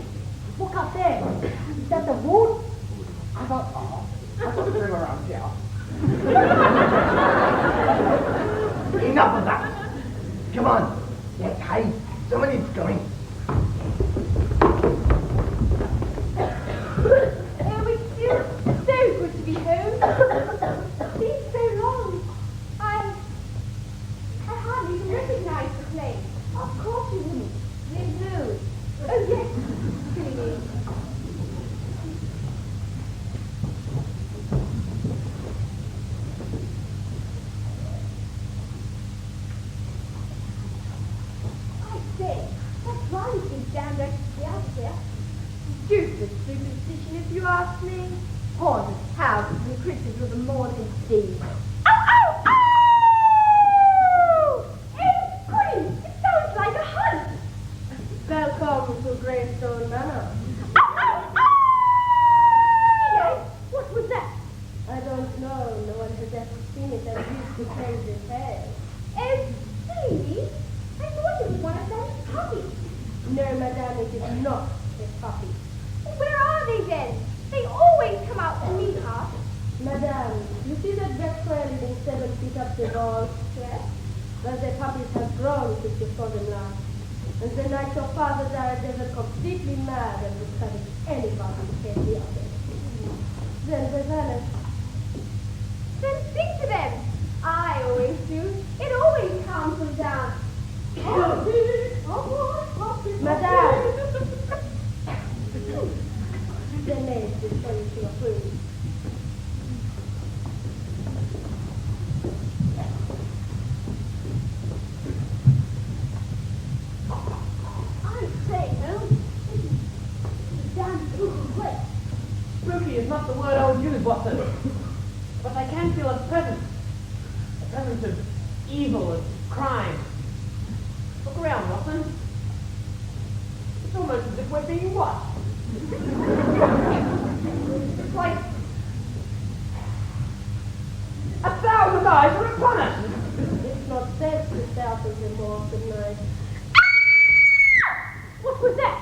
Look up there. Is that the wood? I thought swim around here. Enough of that. Come on. Let's hide. Somebody's coming. Oh, it's so good to be home. It's been so long. I hardly even recognize the place. Of course you wouldn't. You do. Oh, yes. Silly me. I say, that's why you think damn right to be out there. Stupid superstition, if you ask me. Haunted houses and creatures with a morning steam. Ow, ow, ow! Hey, goody! It sounds like a hunt! Welcome to Greystone Manor. Ow, ow, ow! Yes, what was that? I don't know. No one has ever seen it and used to change its head. Oh, really? I thought it was one of those puppies. No, madame, it is not a puppy. Where are they then? They always come out to meet us. Madame, you see that red square living 7 feet up the wall? Yes. Well, the puppies have grown since you saw them last. And the night your father died, they were completely mad and would cut anybody who came near them. Then they vanished. Then speak to them. I always do. It always calms them down. Madame. The maid is going to your room. I say, Holmes, this is a damn spooky place. Spooky is not the word I would use, Watson. But I can feel a presence. A presence of evil and crime. Look around, Watson. It's almost as if we're being watched. It's like 1,000 eyes are upon us. It's not safe to stay out of the morgue at night. What was that?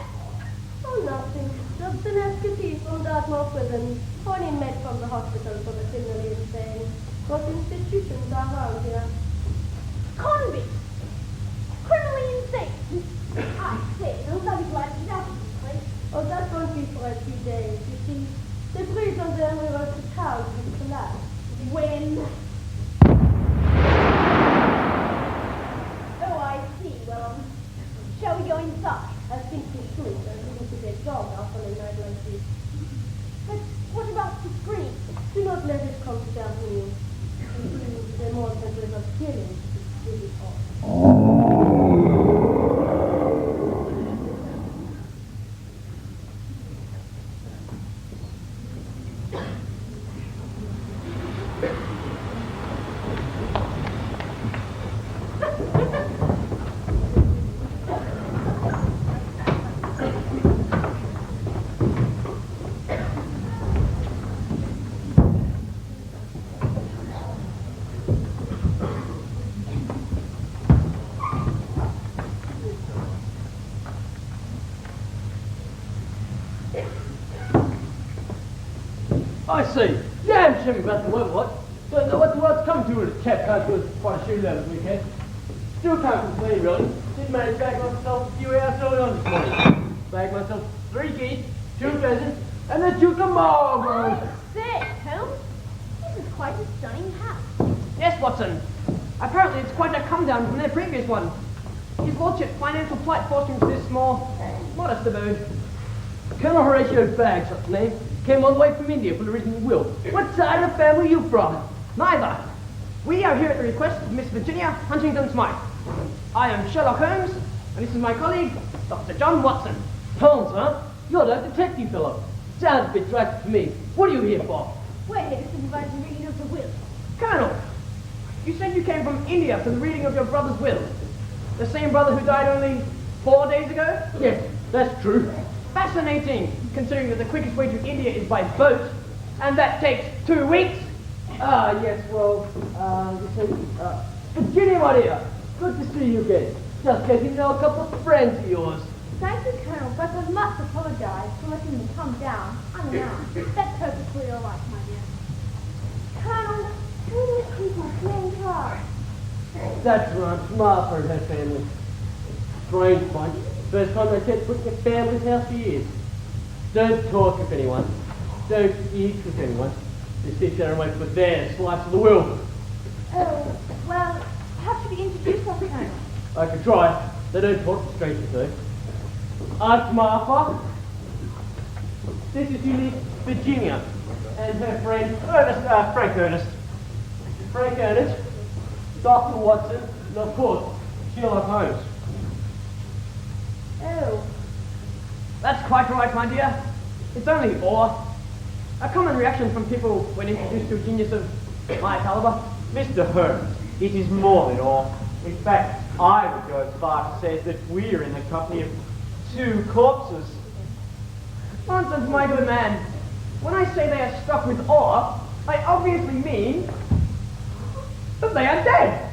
Oh, nothing. Just an escapee from Dartmoor prison. Or an inmate from the hospital for the criminally insane. What institutions are around here? Convicts! Criminally insane! I say, nobody glad to get out of this place. Oh, that won't be for a few days. You see, the bridge on the river to town will collapse. When? Oh, I see. Well, shall we go inside? I think we should. I think we get dog off on a night like this. But what about the screen? Do not let it come down to you. The more sensitive of killing is really hard. I see. Damn shame about the weather, what? Don't know what the world's come to with a chap can't do quite a shoot this weekend. Still can't complain, really. Did manage to bag myself a few hours early on this morning. Bagged myself 3 geese, 2 pheasants, and a cucumber. Say, Holmes, this is quite a stunning house. Yes, Watson. Apparently it's quite a come down from their previous one. His lordship's financial plight forced him to this small, modest abode. Colonel Horatio Baggs, such name, came all the way from India for the original will. What side of the family are you from? Neither. We are here at the request of Miss Virginia Huntington Smythe. I am Sheerluck Holmes, and this is my colleague, Dr. John Watson. Holmes, huh? You're that detective fellow. Sounds a bit tragic to me. What are you here for? We're here to supervise the reading of the will. Colonel, you said you came from India for the reading of your brother's will. The same brother who died only 4 days ago? Yes, that's true. Fascinating, considering that the quickest way to India is by boat, and that takes 2 weeks. Ah, yes, well, you see, Virginia, my dear, good to see you again. Just getting to know a couple of friends of yours. Thank you, Colonel, but I must apologize for letting them come down unannounced. That's perfectly all right, my dear. Colonel, who these people fleeing cars? That's right, Martha and her family. Strange bunch. First time they set foot in their family's house for years. Don't talk with anyone. Don't eat with anyone. Just sit down and wait for their slice of the world. Oh, well, perhaps you could introduce us, Colonel. I could try. They don't talk to strangers though. Aunt Martha. This is Julie Virginia and her friend Frank Ernest. Frank Ernest, Dr. Watson, and of course, Sheerluck Holmes. Oh, that's quite right, my dear. It's only awe. A common reaction from people when introduced to a genius of my caliber. Mr. Holmes, it is more than awe. In fact, I would go as far to say that we are in the company of two corpses. Nonsense, my good man. When I say they are struck with awe, I obviously mean that they are dead.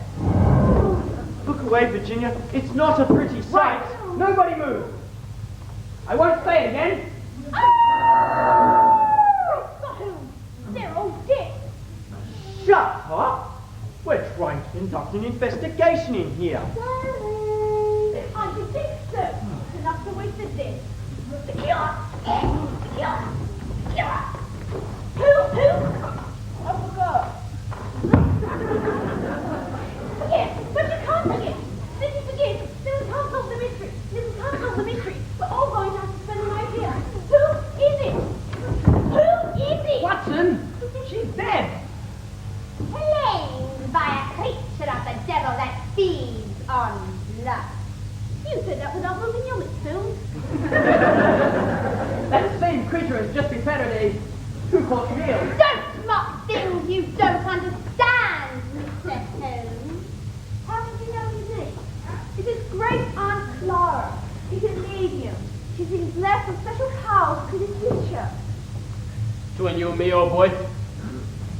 Look away, Virginia. It's not a pretty sight. Right. Nobody move. I won't say it again. They're all dead. Shut up! We're trying to conduct an investigation in here. Darling, I should think so. Enough to waste the dead. The killer. The killer. The killer. Who? I forgot. Forget, but you can't forget. Then you forget. Then we can't solve the mystery. Then we can't solve the mystery. We're all going to have to spend the night here. Who is it? Who is it? Watson, she's dead. Claimed by a creature of the devil that feeds on blood. You said that without moving your lips, Holmes. That same creature has just been fed at a two-course meal. Don't mock things you don't understand, Mr. Holmes. How did you know his name? It is Great Aunt Clara. She's a medium. She's been blessed with special powers to the future. Between you and me, old boy,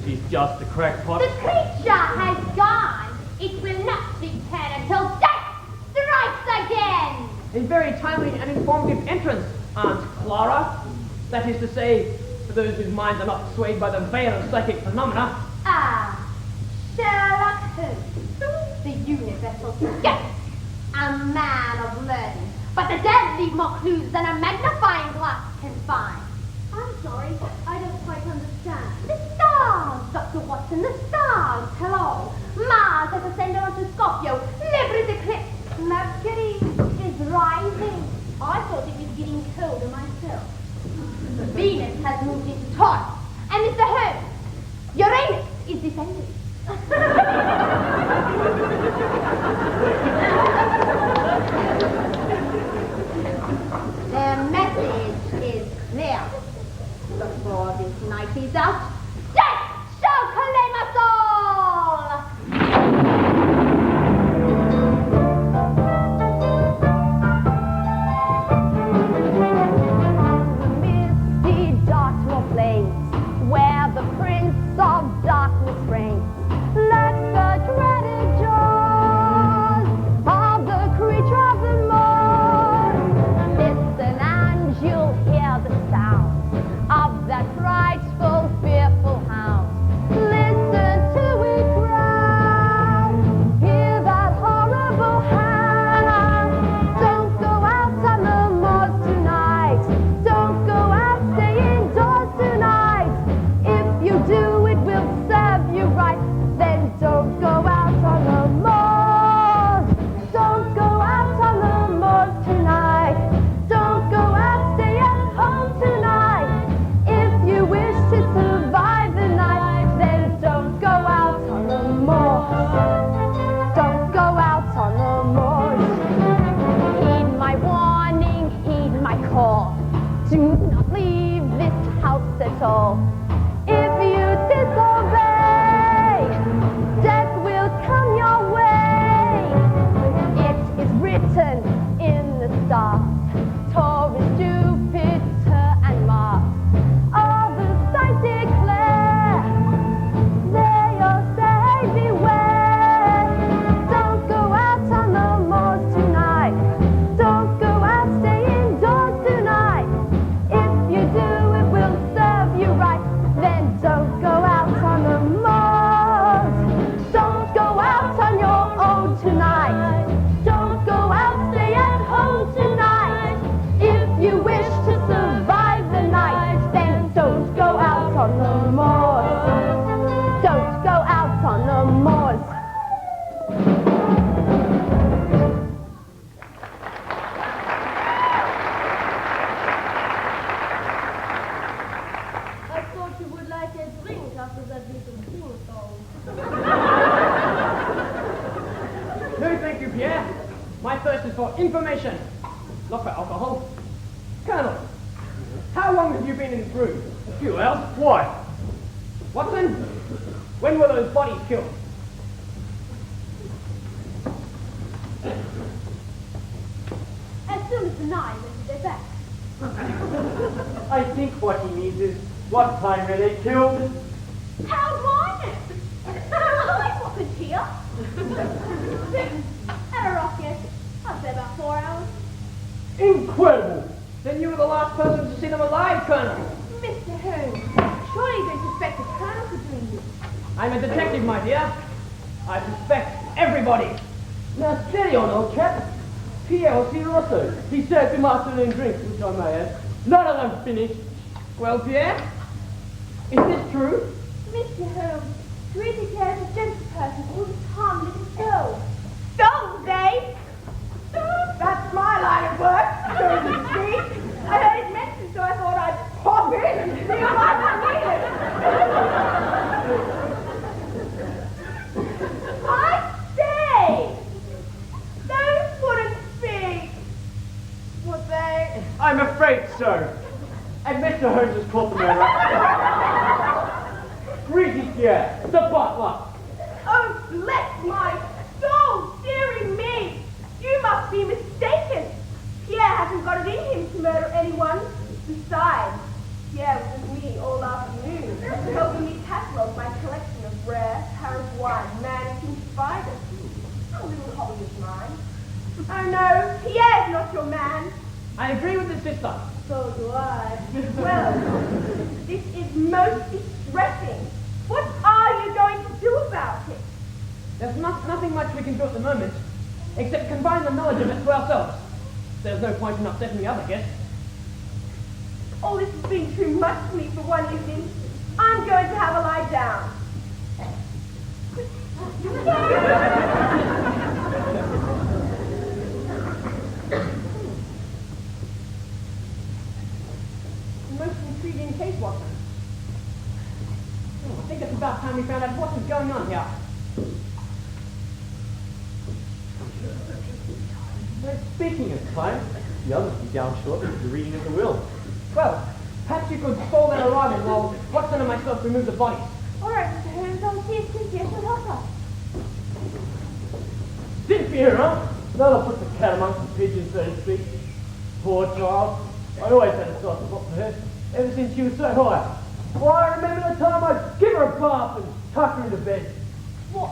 she's just a crackpot. The creature has gone. It will not return until death strikes again. A very timely and informative entrance, Aunt Clara. That is to say, for those whose minds are not swayed by the veil of psychic phenomena. Ah, Sheerluck Holmes, the universal skeptic, a man of learning, but the dead leave more clues than a magnifying glass can find. I'm sorry, I don't quite understand. The stars, Dr. Watson, the stars tell all. Mars has ascended onto Scorpio, Libra is eclipsed, Mercury is rising. I thought it was getting colder myself. Venus has moved into Taurus, and Mr. Holmes, Uranus is descending. Their message is clear. Before this night is out, death shall claim us all! Misty dark plains, where the prince of darkness reigns, let the dreaded jaws of the creature of the morn. Listen and you'll hear the sound of that frightful, fearful hound. Listen to it growl, hear that horrible hound. Don't go out on the moors tonight. Don't go out, stay indoors tonight. If you do, it will serve you right. Then don't go out on the moors. Don't go out on the moors tonight. Don't go out, stay at home tonight. If you wish to survive the night, then don't go out on the moors. Don't go out on the moors. Heed my warning, heed my call. Do not leave this house at all. If you disobey, death will come your way. It is written in the stars, Taurus, Jupiter, and Mars. All the signs declare, they all say beware. Don't go out on the moors tonight. Don't go out, stay information. Not for alcohol. Colonel, how long have you been in this room? A few hours. Why? Watson, when were those bodies killed? As soon as the 9 went to their backs. I think what he means is, what time were they killed? How do I know? I wasn't here. At a rough guess, I'd say about 4 hours. Incredible! Then you were the last person to see them alive, Colonel. Mr. Holmes, surely you don't suspect the Colonel for doing this. I'm a detective, my dear. I suspect everybody. Now steady on, old chap. Pierre was here also. He served him afternoon drinks, which I may add. None of them finished. Well, Pierre, is this true? Mr. Holmes, Teresa cares a gentle person all the time with his girls. Don't they? That's my line of work, so to speak. I heard it mentioned, so I thought I'd pop in and see if I could need it. I say! Those wouldn't speak, would they? I'm afraid so. And Mr. Holmes has caught the murderer. Greasy Pierre, the butler. Oh, bless my soul, dearie me! You must be mistaken. Pierre hasn't got it in him to murder anyone. Besides, Pierre was with me all afternoon, helping me catalogue my collection of rare Paris wine, managing spiders. A little hobby of mine. Oh no, Pierre's not your man. I agree with the sister. So do I. Well, this is most distressing. What are you going to do about it? There's nothing much we can do at the moment, except confine the knowledge of it to ourselves. There's no point in upsetting the other guests. Oh, this has been too much for me for one evening. I'm going to have a lie down. Most intriguing case, Watson. I think it's about time we found out what was going on here. Well, speaking of time, the others will be down shortly with the reading of the will. Well, perhaps you could stall their arrival while Watson and myself remove the bodies. All right, Mr. Holmes, I'll see if Cynthia shall help us. Cynthia, huh? That'll put the cat amongst the pigeons, so to speak. Poor child. I always had a soft spot for her, ever since she was so high. Why, I remember the time I'd give her a bath and tuck her into bed. What?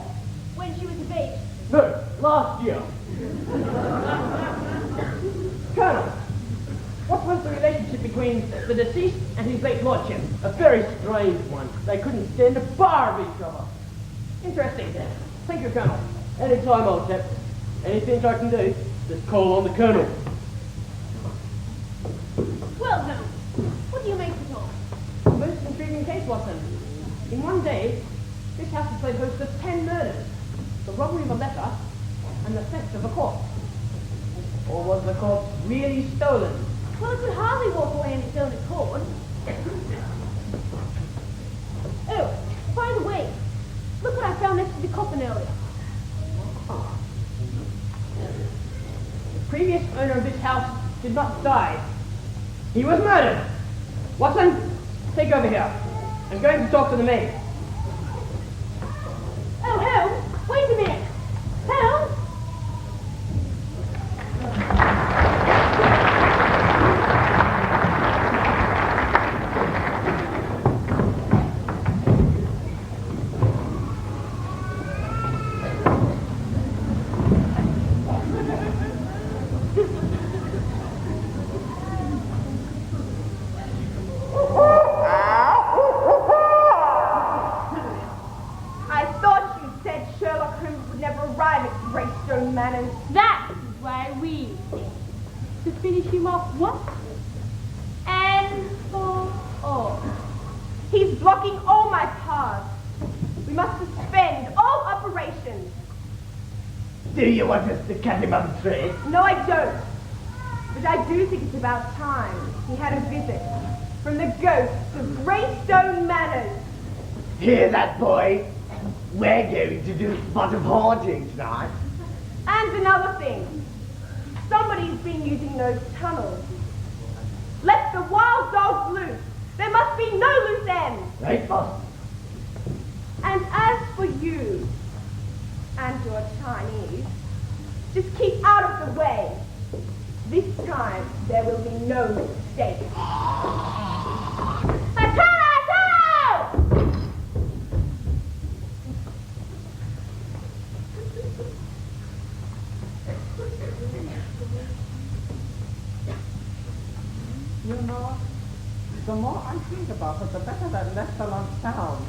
When she was a baby? No, last year. Colonel, what was the relationship between the deceased and his late lordship? A very strange one. They couldn't stand a bar of each other. Interesting. Thank you, Colonel. Anytime, old chap. Anything I can do, just call on the Colonel. Well, Holmes, what do you make it of? Most intriguing case, Watson. In one day, this house has played host to 10 murders, the robbery of a letter, and the theft of a corpse. Or was the corpse really stolen? Well, it could hardly walk away on its own accord. Oh, by the way, look what I found next to the coffin earlier. The previous owner of this house did not die. He was murdered. Watson, take over here. I'm going to talk to the maid. Oh, Holmes, wait a minute. Holmes? I thought you said Sheerluck Holmes would never arrive at Greystone Manor. That is why we came. To finish him off once and for all. He's blocking all my paths. We must suspend all operations. Do you want us to cut him on the tree? No, I don't. But I do think it's about time he had a visit from the ghosts of Greystone Manor. Hear that, boy? We're going to do a spot of haunting tonight. And another thing. Somebody's been using those tunnels. Let the wild dogs loose. There must be no loose ends. Right, boss. And as for you and your Chinese, just keep out of the way. This time, there will be no mistake. You know, the more I think about it, the better that restaurant sounds.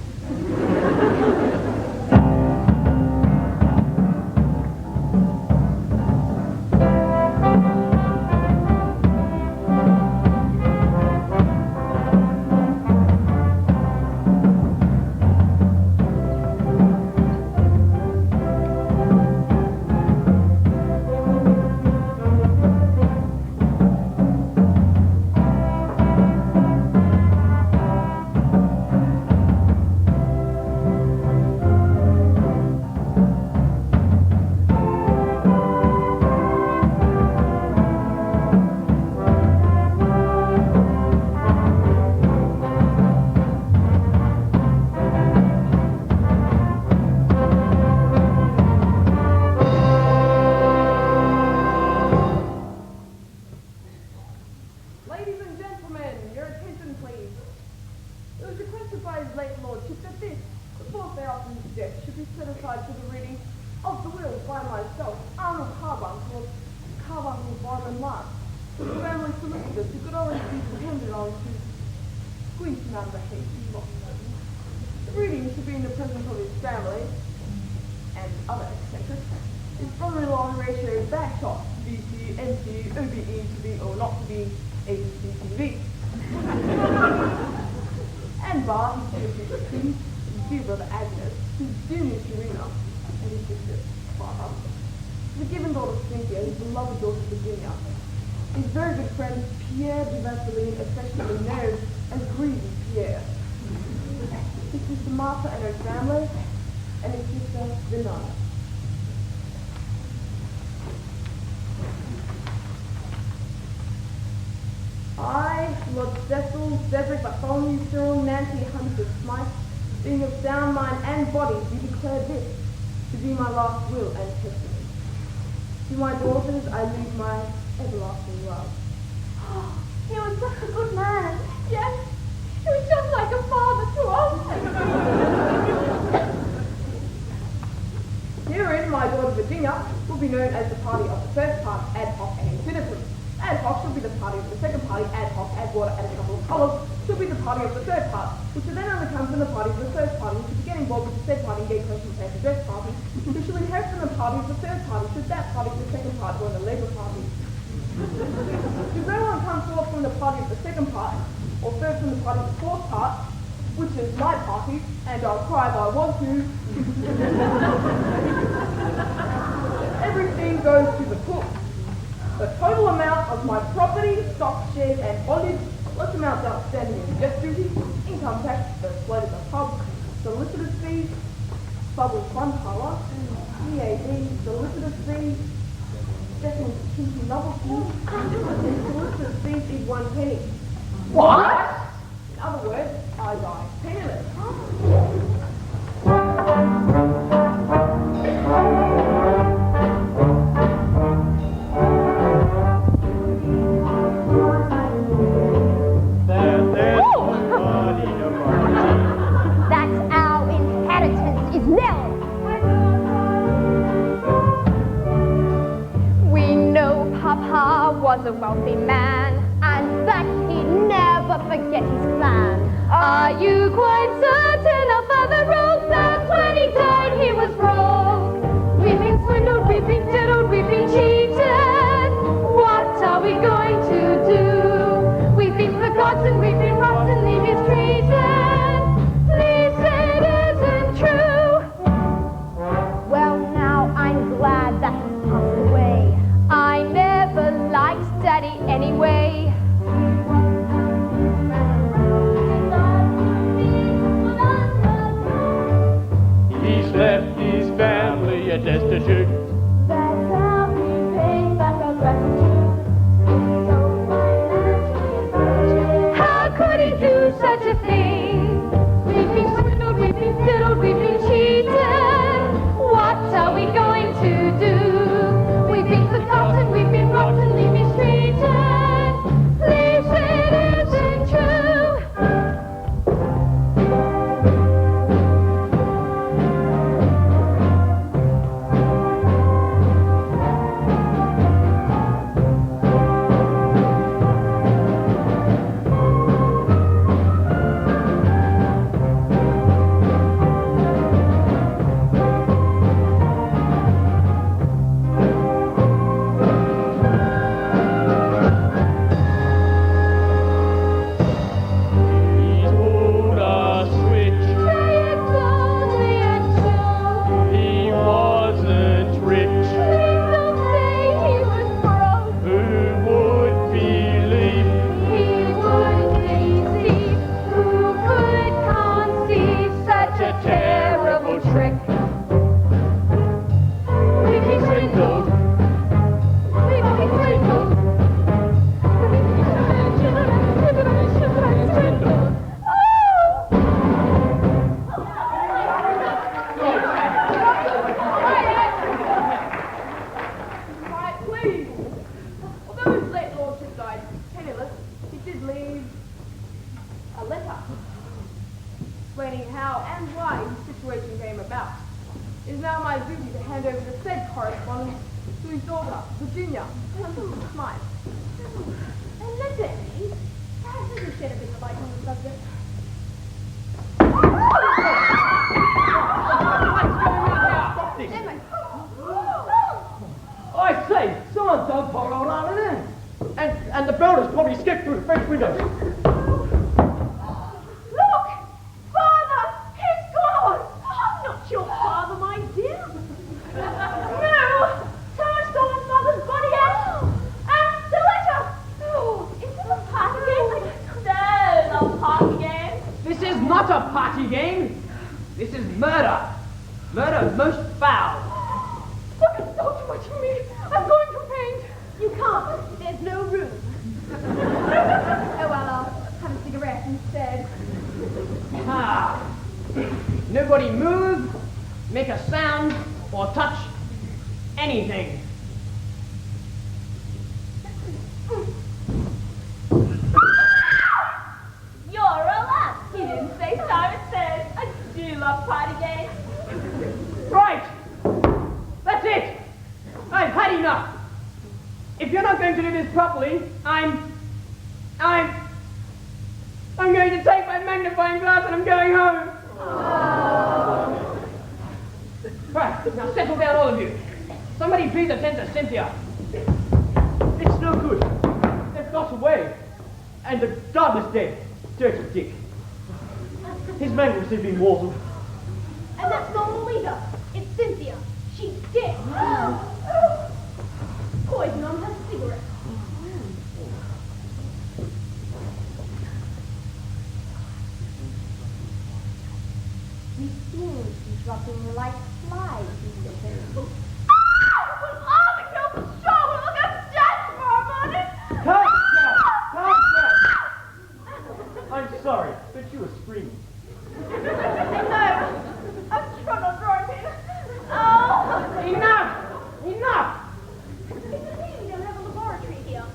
Being of sound mind and body, do declare this to be my last will and testament. To my daughters I leave my everlasting love. Oh, he was such a good man. Yes, he was just like a father to us. Herein, my daughter Virginia will be known as the party of the first part, ad hoc and infinitum. Ad hoc shall be the party of the second party, ad hoc, add water, and a couple of colours, shall be the party of the third part, which will then only come from the party of the first party, which will get involved with the said party in gay question paper dress party, who shall inherit from the party of the third party, should that party be the second part join the Labour Party. Should no one come forth from the party of the second part, or third from the party of the fourth part, which is my party, and I'll cry if I want to, everything goes to the cook. The total amount of my property, stock, shares, and bondage, what amounts outstanding in debt duty, income tax, the slate of the pub, solicitor's fees, public fund power, EAD, solicitor's fees, second kinky novelty, and solicitor's fees is 1 penny. What? In other words, I die penniless. Was a wealthy man, and that he'd never forget his clan. Are you quite certain our father wrote that when he died he was broke? We've been swindled, we've been diddled, we've been cheated. What are we going to do? We've been forgotten, we've been rottenly mistreated. Please say it isn't true. Well, now I'm glad that he's passed away. I never liked Daddy anyway. He's left his family a destitute. That's how we pay back our gratitude. did leave a letter explaining how and why the situation came about. It is now my duty to hand over the said correspondence to his daughter, Virginia. Smile. And listen, Amy, perhaps we should shed a bit of light on the subject. I say, someone done poor old Alan in. And the builder's probably skipped through the French window. Look! Father! He's gone! I'm not your father, my dear. No! Someone stole my father's body out! And the letter! Oh, is this a party game? No, not a party game. This is not a party game. This is murder. Murder most foul. Look, it's so too much for me. I'm going to faint. You can't. There's no room. Oh, well, I'll have a cigarette instead. Ah. Nobody move, make a sound, or touch anything. You're a laugh. He didn't say Simon says. I do love party games. Right. That's it. I've had enough. If you're not going to do this properly, I'm going to take my magnifying glass and I'm going home. Right, now settle down, all of you. Somebody please attend to Cynthia. It's no good. They've got away. And the gardener's dead. Dirty Dick. His mangled sleeping water. And that's not all either. It's Cynthia. She's dead. Poison on her cigarette. You seem to be dropping like flies, Mr. Holmes. I'm sorry, but you were screaming. Enough! We don't have a laboratory here.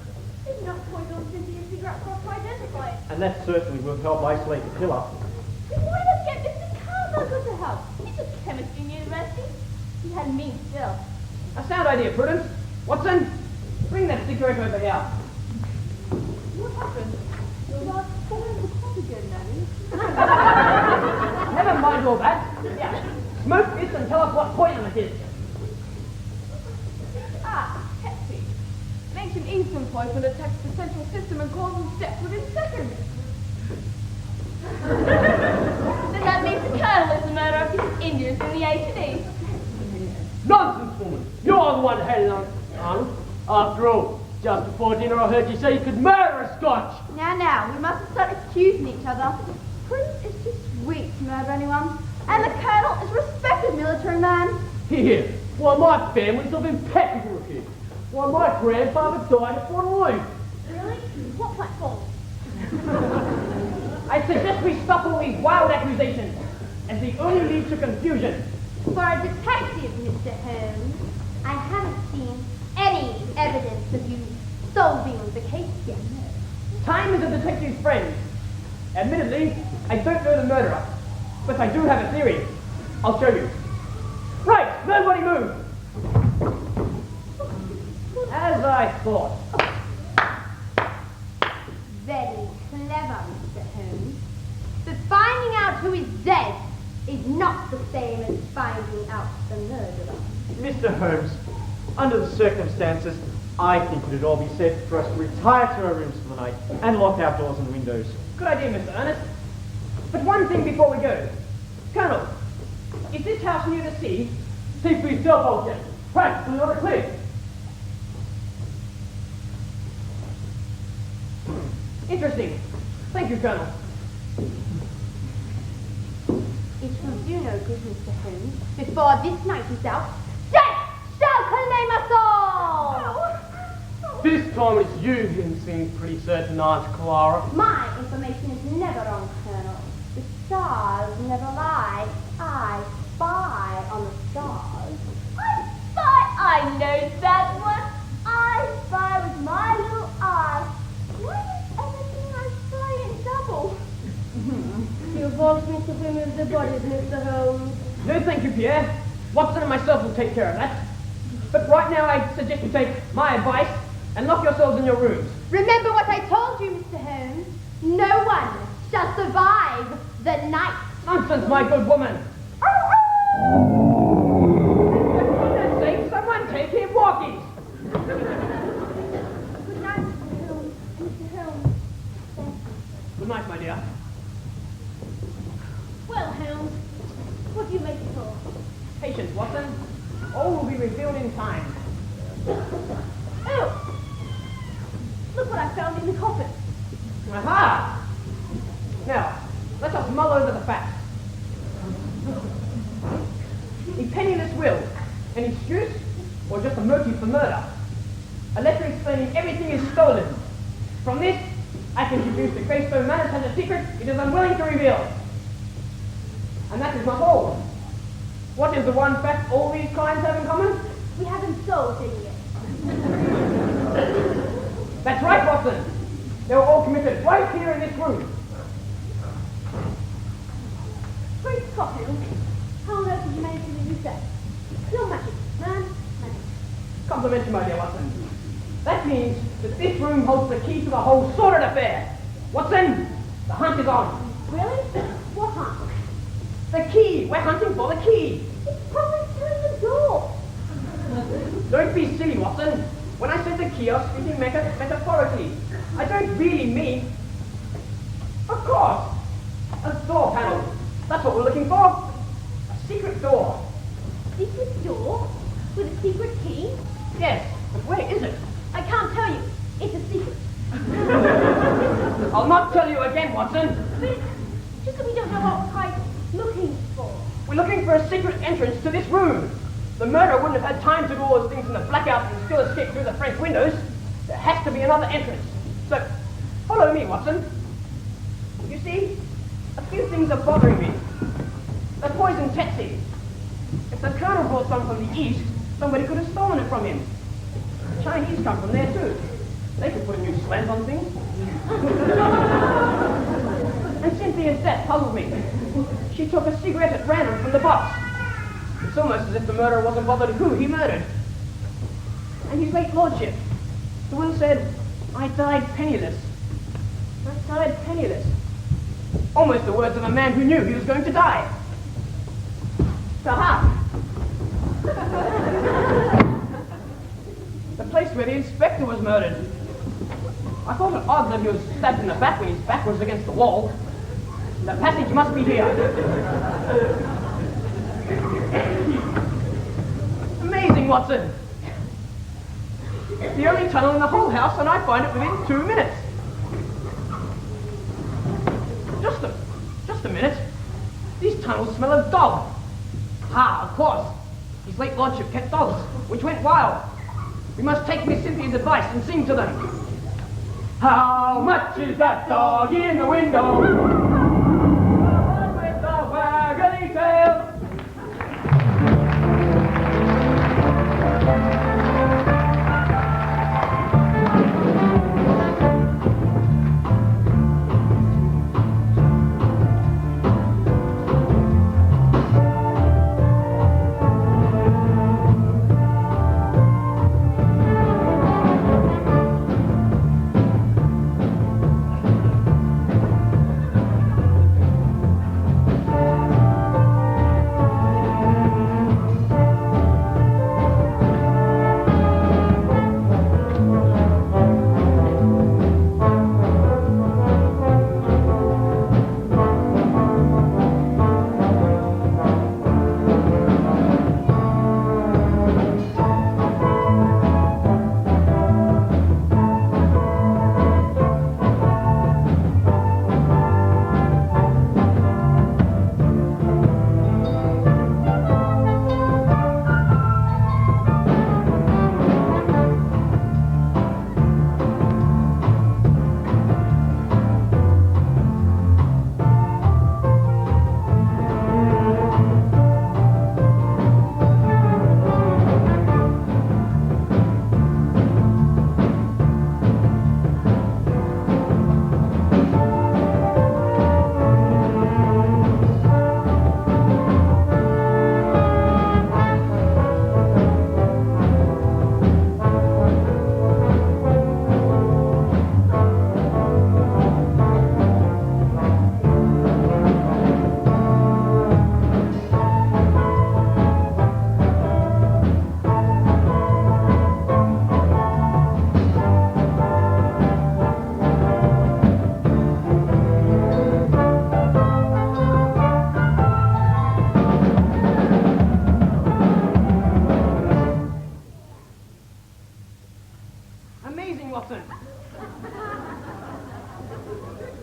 There's enough poison on Cynthia's cigarette for us to identify it. And that certainly will help isolate the killer. Then why not get Mr. Carmichael to help? He's a chemist in university. He had me still. A sound idea, Prudence. Watson, bring that cigarette over here. What happened? Well, I followed the clock again, Nanny. Never mind all that. Yeah. Smoke this and tell us what poison it is. Pepsi. Makes an instant poison that attacks the central system and causes death within seconds. Then that means the Colonel is the murderer of his Indians in the 80s. Nonsense, woman! You're the one heading on. After all, just before dinner I heard you say you could murder a Scotch! Now, we mustn't start accusing each other. Prince is too sweet to murder anyone. And the Colonel is a respected military man. Here, why my family's of impeccable repute. Why my grandfather died at Waterloo. Really? What platform? I suggest we stop all these wild accusations, as they only lead to confusion. For a detective, Mr. Holmes, I haven't seen any evidence of you solving the case yet. Time is a detective's friend. Admittedly, I don't know the murderer, but I do have a theory. I'll show you. Right, nobody move. As I thought. Very clever, Mr. Holmes. But finding out who is dead is not the same as finding out the murderer. Mr. Holmes, under the circumstances, I think it would all be safe for us to retire to our rooms for the night and lock our doors and windows. Good idea, Mr. Ernest. But one thing before we go. Colonel, is this house near the sea? See for yourself, old gent. Practically on a cliff. Interesting. Thank you, Colonel. It will do no good, Mr. Holmes. Before this night is out, death shall claim us all! This time it's you who seems pretty certain, Aunt Clara. My information is never wrong, Colonel. The stars never lie. I spy on the stars. I know that one. I spy with my little eye. Why does everything I boss me to remove the bodies, Mr. Holmes. No, thank you, Pierre. Watson and myself will take care of that. But right now I suggest you take my advice and lock yourselves in your rooms. Remember what I told you, Mr. Holmes. No one shall survive the night. Nonsense, my good woman. For goodness sake, someone take him walkies. Good night, Mr. Holmes. Mr. Holmes. Thank you. Good night, my dear. Well, Holmes, what do you make it all? Patience, Watson. All will be revealed in time. Oh! Look what I found in the coffin. Aha! Now, let us mull over the facts. A penniless will, an excuse, or just a motive for murder? A letter explaining everything is stolen. From this, I can deduce that Greystone Manor has a secret it is unwilling to reveal. And that is not all. What is the one fact all these crimes have in common? We haven't solved it yet. That's right, Watson. They were all committed right here in this room. Great Scott, Holmes. How on earth did you manage to do that? Pure magic, man. Magic. Compliment you, my dear Watson. That means that this room holds the key to the whole sordid affair. Watson, the hunt is on. Really? What hunt? The key. We're hunting for the key. It's probably through the door. Don't be silly, Watson. When I said the key, I was speaking metaphorically. I don't really mean... Of course. A door panel. That's what we're looking for. A secret door. Secret door? With a secret key? Yes, but where is it? I can't tell you. It's a secret. I'll not tell you again, Watson. But it's just that we don't know what we're quite looking for. We're looking for a secret entrance to this room. The murderer wouldn't have had time to do all those things in the blackout and still escape through the French windows. There has to be another entrance. So, follow me, Watson. You see, a few things are bothering me. The poison Tetsi. If the colonel brought some from the east, somebody could have stolen it from him. The Chinese come from there too. They could put a new slant on things. And Cynthia's death puzzled me. She took a cigarette at random from the box. It's almost as if the murderer wasn't bothered who he murdered. And his late lordship. The will said, I died penniless. I died penniless. Almost the words of a man who knew he was going to die. Aha! The place where the inspector was murdered. I thought it odd that he was stabbed in the back when his back was against the wall. The passage must be here. Amazing, Watson. The only tunnel in the whole house, and I find it within 2 minutes. Just a minute. These tunnels smell of dog. Ah, of course. His late lordship kept dogs, which went wild. We must take Miss Cynthia's advice and sing to them. How much is that dog in the window? With the waggly tail.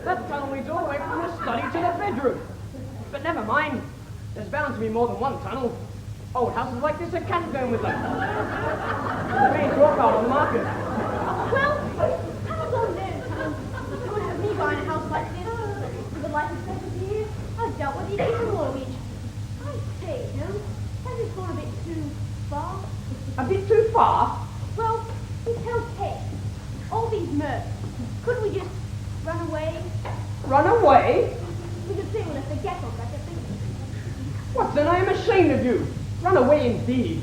That tunnel leads all the way from the study to the bedroom. But never mind. There's bound to be more than one tunnel. Old houses like this are catacombed with them. The main drop out on the market. Well, tunnels on there, tunnels. You wouldn't have me buying a house like this. With the life expectancy here, I've dealt with the decent mortgage. I say, Holmes, has this gone a bit too far? A bit too far? Well, this hell's head. All these murders. Couldn't we just run away? Run away? We could say we'll let the ghetto back at things. Watson, I am ashamed of you. Run away indeed.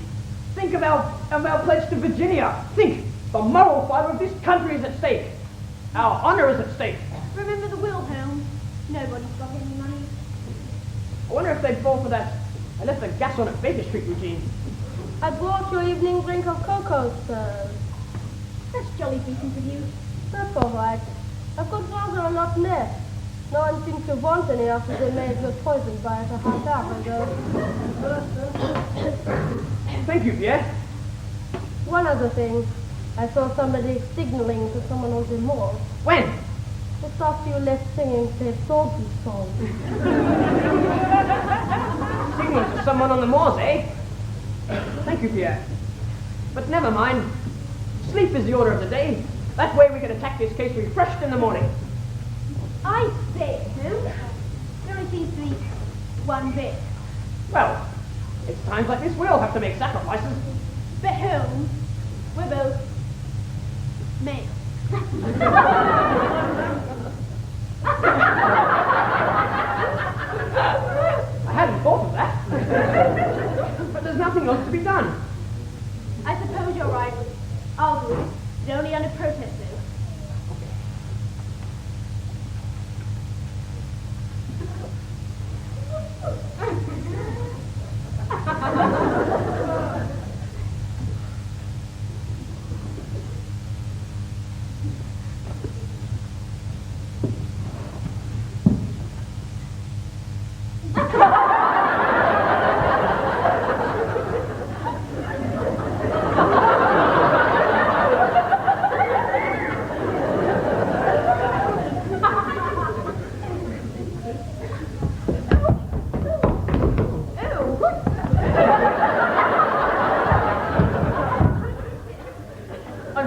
Think of our pledge to Virginia. Think, the moral fibre of this country is at stake. Our honor is at stake. Remember the will, Holmes. Nobody's got any money. I wonder if they'd fall for that I left the gas on at Baker Street routine. I brought your evening drink of cocoa, sir. That's jolly decent of you. That's all right. I've got rather a lot left. No one seems to want any after they made the poison by it a half hour ago. Thank you, Pierre. One other thing. I saw somebody signaling to someone on the mall. When? Just after you left singing their Salty song. Signal to someone on the moors, eh? Thank you, Pierre. But never mind. Sleep is the order of the day. That way we can attack this case refreshed in the morning. I say, Holmes. There only seems to be one bit. Well, it's times like this we all have to make sacrifices. But Holmes, we're both men. I hadn't thought of that. But there's nothing else to be done. I suppose you're right. I'll do it, but only under protest, though.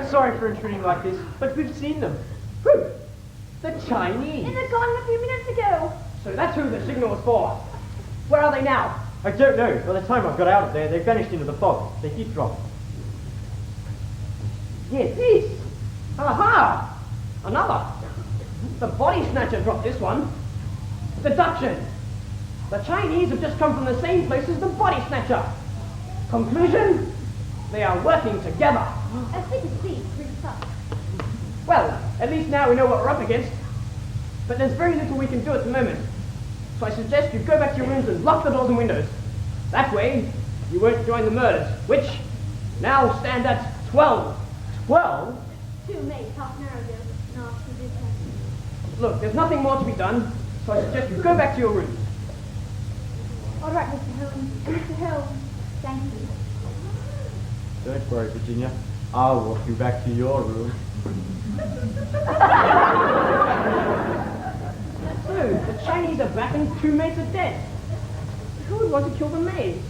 Sorry for intruding like this, but we've seen them. Who? The Chinese. And they're gone a few minutes ago. So that's who the signal was for. Where are they now? I don't know. By the time I got out of there, they vanished into the fog. They did drop. Yes, this. Aha! Another. The body snatcher dropped this one. Deduction. The Chinese have just come from the same place as the body snatcher. Conclusion? They are working together. As we can see, brings up. Well, at least now we know what we're up against. But there's very little we can do at the moment. So I suggest you go back to your rooms and lock the doors and windows. That way, you won't join the murders, which now stand at 12. 12? 2 maids half an hour ago. No, after this happened. Look, there's nothing more to be done, so I suggest you go back to your rooms. All right, Mr. Holmes. Mr. Holmes, thank you. Don't worry, Virginia. I'll walk you back to your room. So, the Chinese are back and 2 maids are dead. Who would want to kill the maids?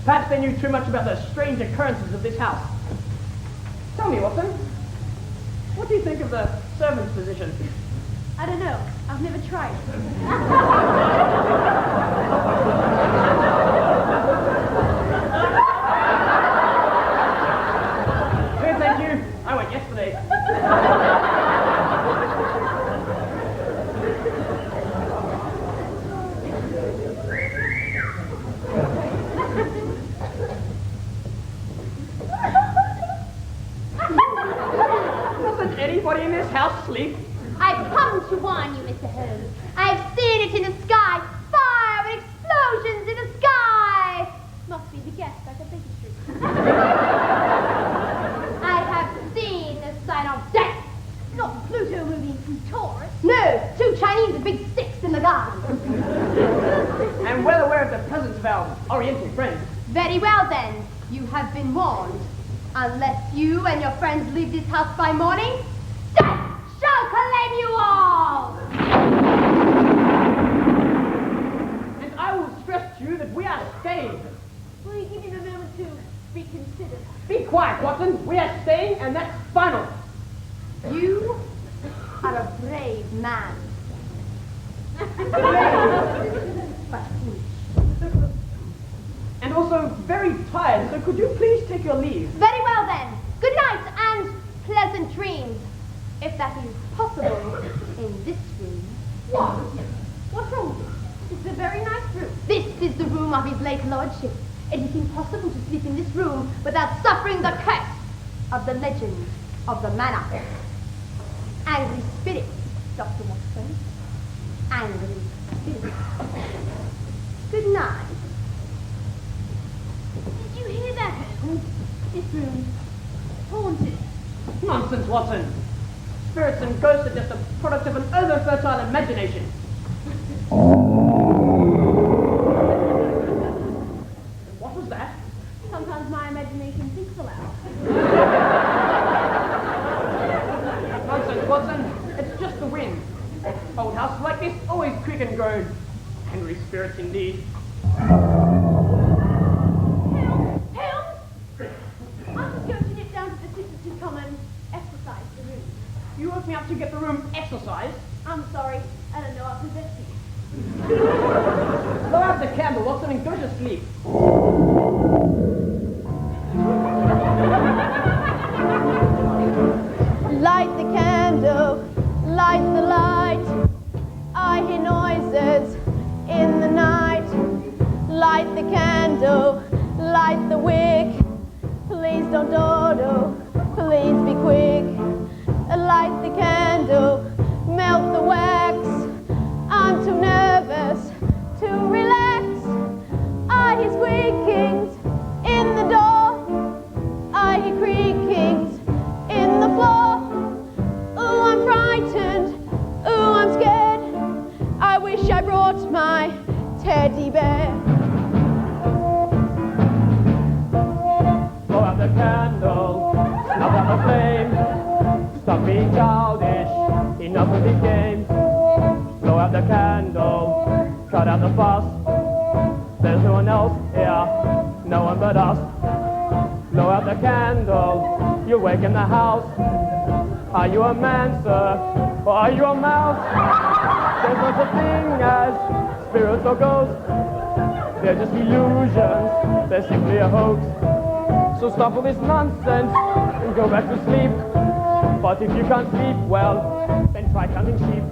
Perhaps they knew too much about the strange occurrences of this house. Tell me, Watson, what do you think of the servant's position? I don't know. I've never tried. No, thank you. I went yesterday. Doesn't anybody in this house sleep? I've come to warn you, Mr. Holmes. I've seen it in the sky. Fire and explosions in the sky. Must be the guest back at Baker Street. I have seen the sign of death. Not Pluto moving from Taurus. No, 2 Chinese with big sticks in the garden. I'm well aware of the presence of our Oriental friends. Very well then. You have been warned. Unless you and your friends leave this house by morning, death shall claim you all! man. And also very tired, so could you please take your leave? Very well then. Good night and pleasant dreams, if that is possible in this room. What? What's wrong? It's a very nice room. This is the room of his late lordship. It is impossible to sleep in this room without suffering the curse of the legend of the manor. Angry spirits, Dr. Watson. Angry spirits. Good night. Did you hear that, Holmes? This room haunted. Nonsense, Watson. Spirits and ghosts are just a product of an over-fertile imagination. What was that? Sometimes my imagination thinks aloud. Nonsense, Watson. It's just the wind. Old houses like this always creak and groan. Angry spirits indeed. Help! I'm just going to nip down to the kitchen to come and exercise the room. You woke me up to get the room exercised. I'm sorry, I don't know I possessed you. Blow out the candle, Watson, and go to sleep. Light the candle, light the light. I hear noises in the night. Light the candle, light the wick. Please don't dawdle, please be quick. Light the candle, melt the wax. I'm too nervous to relax. I hear squeakings in the door. I hear creakings in the floor. Ooh, I'm frightened. Ooh, I'm scared. I wish I brought my teddy bear. Blow out the candle, snuff out the flame. Stop being childish, enough of these games. Blow out the candle, cut out the fuss. There's no one else here, no one but us. Blow out the candle, you waken the house. Are you a man, sir, or are you a mouse? There's no such thing as spirits or ghosts. They're just illusions, they're simply a hoax. So stop all this nonsense and go back to sleep. But if you can't sleep well, then try counting sheep.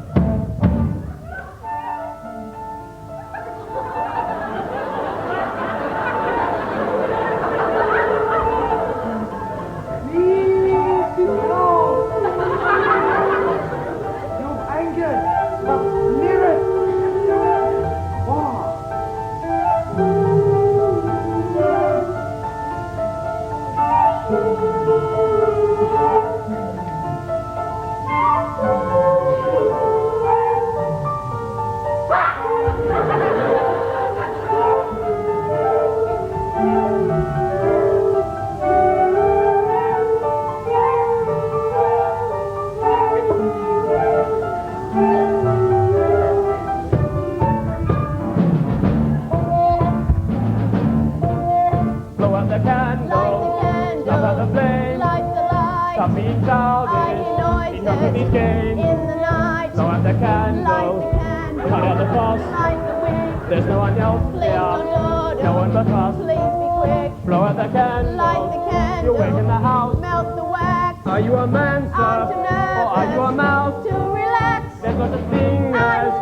There's no one else here, no one but us. Please be quick. Blow out the candle, Light the candle. you waken the house. Melt the wax. Are you a man, sir, I'm too nervous or are you a mouse? to relax. There's no such thing as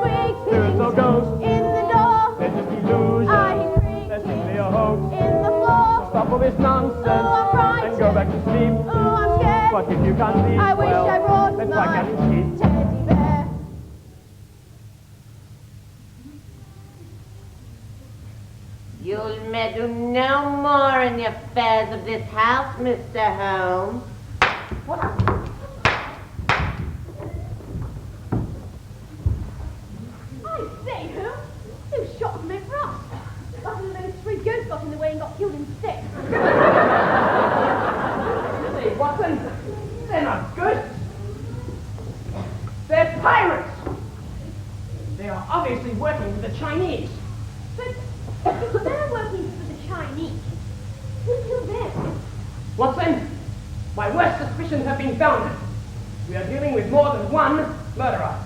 spirits or ghosts. In the door. They're just illusions, I hear creaking they're simply a hoax. in the floor. Stop all this nonsense Ooh, I'm frightened. and go back to sleep. Ooh, I'm scared. But if you can't sleep I wish well, I brought then try my counting sheep. teddy bear. You'll meddle no more in the affairs of this house, Mr. Holmes. I say, Holmes, you shot from for us. Luckily those three ghosts got in the way and got killed instead. Say, Watson, they're not ghosts. They're pirates. They are obviously working for the Chinese. But they're working for the Chinese. Who killed them? Watson, my worst suspicions have been founded. We are dealing with more than one murderer.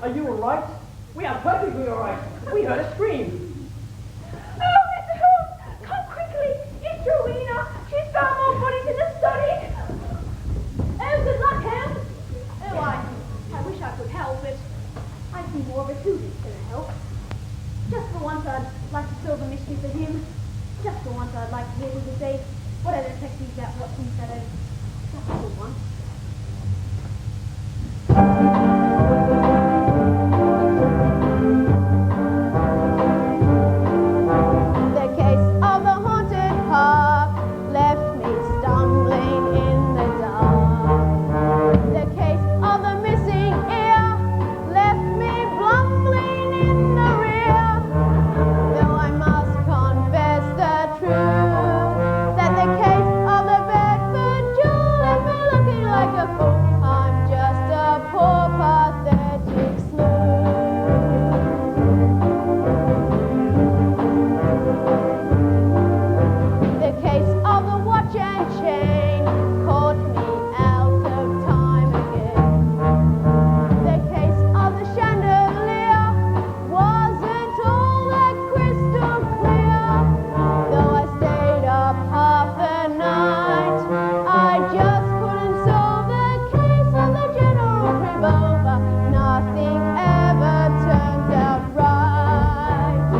Are you all right? We are perfectly all right. We heard a scream. Oh, Mr. Holmes, come quickly. It's Rowena. She's found more bodies in the study. Oh, good luck, Holmes. Oh, I wish I could help, but I'd be more of a student than a help. Just for once, I'd like to solve a mystery for him. Just for once, I'd like to hear him to say, what are the techniques that Watson said of? Just for once. The case of the haunted park left me stumbling in the dark. The case of the missing ear left me blumbling in the rear. Though I must confess the truth, that the case of the Bedford Jewel left me looking like a fool. I'm just a poor pathetic sleuth. The case of the watch and chain caught me out of time again. The case of the chandelier wasn't all that crystal clear. Though I stayed up half the night, I just couldn't solve the case of the General Crimover. Nothing ever turns out right.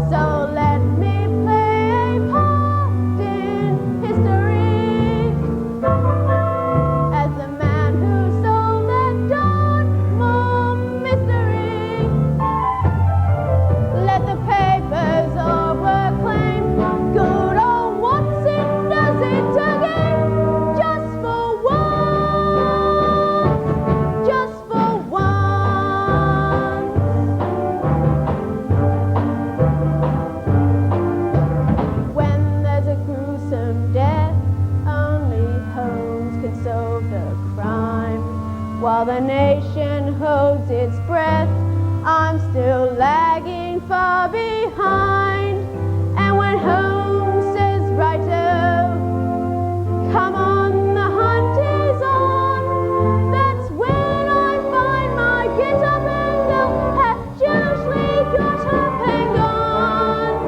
So let me play a part in history as the man who solved the Dartmoor mystery. Let the papers all proclaim good old Watson does it again. Just for once, just for once. When there's a gruesome death, only Holmes can solve the crime. While the nation holds its breath, I'm still lagging far behind. And when Holmes says, righto, come on, the hunt is on, that's when I find my get up and go have usually got up and gone.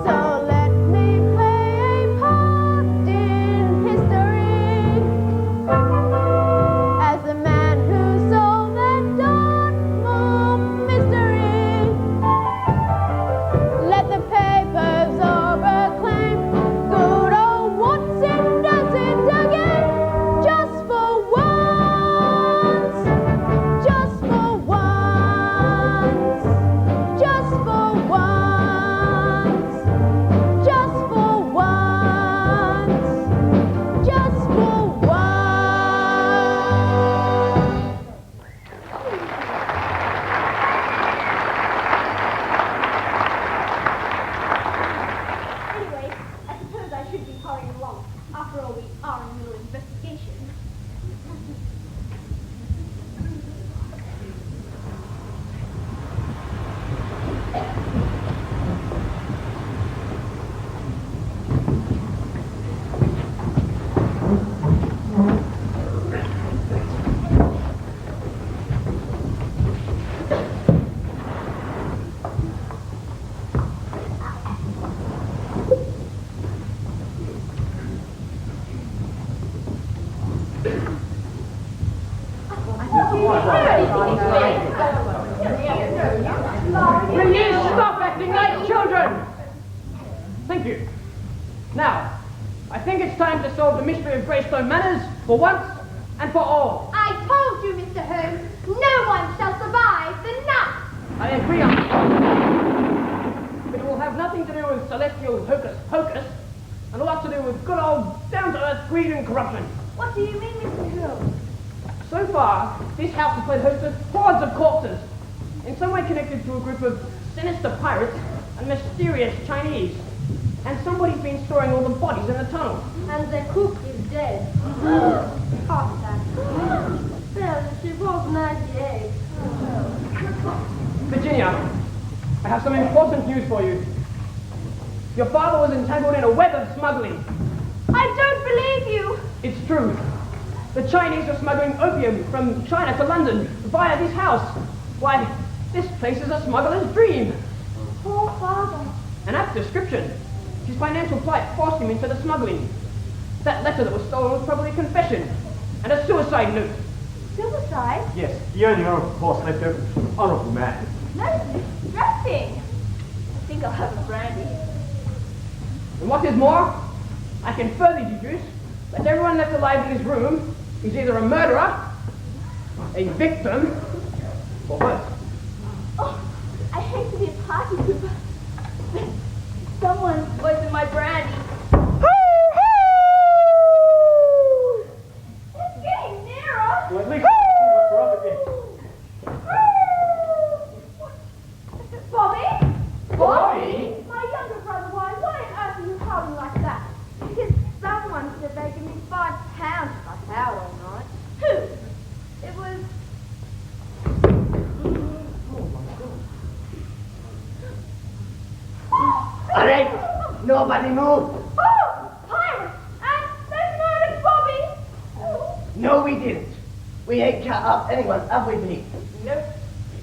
So let me play a part in history as the man who solved the Dartmoor mystery. Let the papers all proclaim good old Watson does it again. Just for once, just for once, just for once, just for once, just for once. Anyway, I suppose I should be hurrying along. After all, we are in the middle of investigation. Will you stop acting like children? Thank you. Now, I think it's time to solve the mystery of Greystone Manors for once and for all. I told you, Mr. Holmes, no one shall survive the night. I agree on that. It will have nothing to do with celestial hocus pocus, and a lot to do with good old down-to-earth greed and corruption. What do you mean, Mr. Holmes? So far, this house has played host to hordes of corpses, in some way connected to a group of sinister pirates and mysterious Chinese. And somebody's been storing all the bodies in the tunnel. And the cook is dead. Heart attack. Well, she was 98. Virginia, I have some important news for you. Your father was entangled in a web of smuggling. I don't believe you. It's true. The Chinese are smuggling opium from China to London via this house. Why, this place is a smuggler's dream. Poor father. An apt description. His financial plight forced him into the smuggling. That letter that was stolen was probably a confession and a suicide note. Suicide? Yes, the only honourable course left open to an honourable man. No, it's distressing. I think I'll have a brandy. And what is more, I can further deduce that everyone left alive in this room is either a murderer, a victim, or worse. Oh, I hate to be a party pooper, but someone's poisoned my brandy. It's getting nearer. Well, at least see what we're up against. Bobby? Bobby? My younger brother, why on earth are you howling like that? Because someone said they give me £5 if I howled all night. Who? It was... All right, nobody move. Oh, pirates! And they murdered Bobby! No, we didn't. We ain't cut off anyone, have we, Pete? No.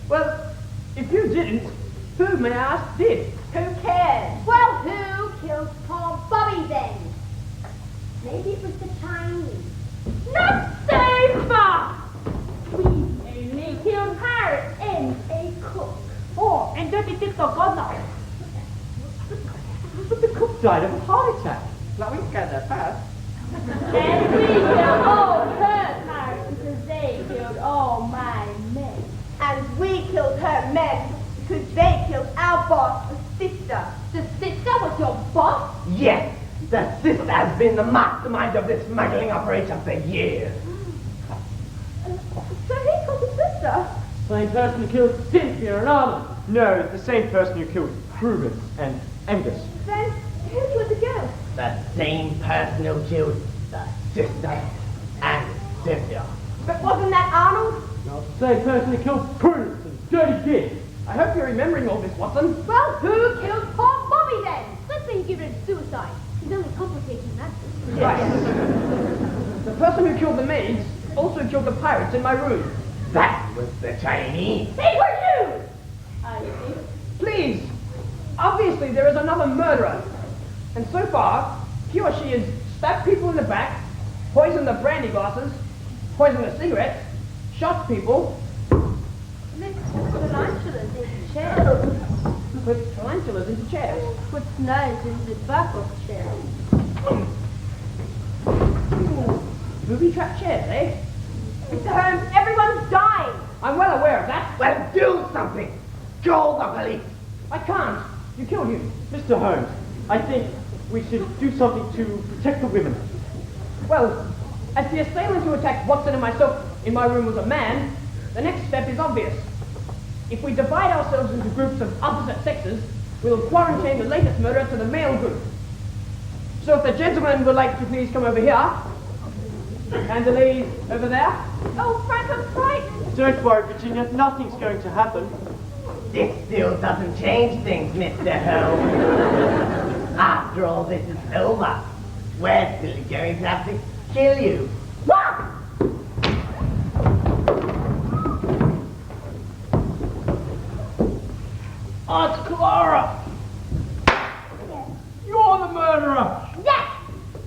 Well, if you didn't, who, may I ask, did? Who cares? Well, who killed poor Bobby then? Maybe it was the Chinese. Not so far! We only killed pirates and a cook. Oh, and Dirty Dick Gordon. But the cook died of a heart attack. Now, we can get that fast. And we killed all her pirates because they killed all my men. And we killed her men because they killed our boss, the sister. The sister was your boss? Yes, the sister has been the mastermind of this smuggling operation for years. So he killed the sister? Same person who killed Cynthia and Arnold. No, the same person who killed Reuben and Angus. Then who killed the girl? The same person who killed the sister and Cynthia. But wasn't that Arnold? No, the same person who killed Prudence and Dirty Dick. I hope you're remembering all this, Watson. Well, who killed poor Bobby then? Let's say you give it a suicide. He's only complicating matters. Right. The person who killed the maids also killed the pirates in my room. That was the Chinese. They were you! I see. Please! Obviously, there is another murderer. And so far, he or she has stabbed people in the back, poisoned the brandy glasses, poisoned the cigarettes, shot people, Let's put tarantulas into chairs. put tarantulas into chairs. Put snakes into buckle chairs. Booby-trap chairs, eh? Mr. Holmes, everyone's dying. I'm well aware of that. Well, do something. Call the police. I can't. You killed him. Mr. Holmes, I think we should do something to protect the women. Well, as the assailant who attacked Watson and myself in my room was a man, the next step is obvious. If we divide ourselves into groups of opposite sexes, we'll quarantine the latest murderer to the male group. So if the gentlemen would like to please come over here, and the ladies over there. Oh, Frank, I'm frightened. Don't worry, Virginia, nothing's going to happen. This still doesn't change things, Mr. Holmes. After all this is over, we're still going to have to kill you. Oh, it's Clara! You're the murderer! Yes!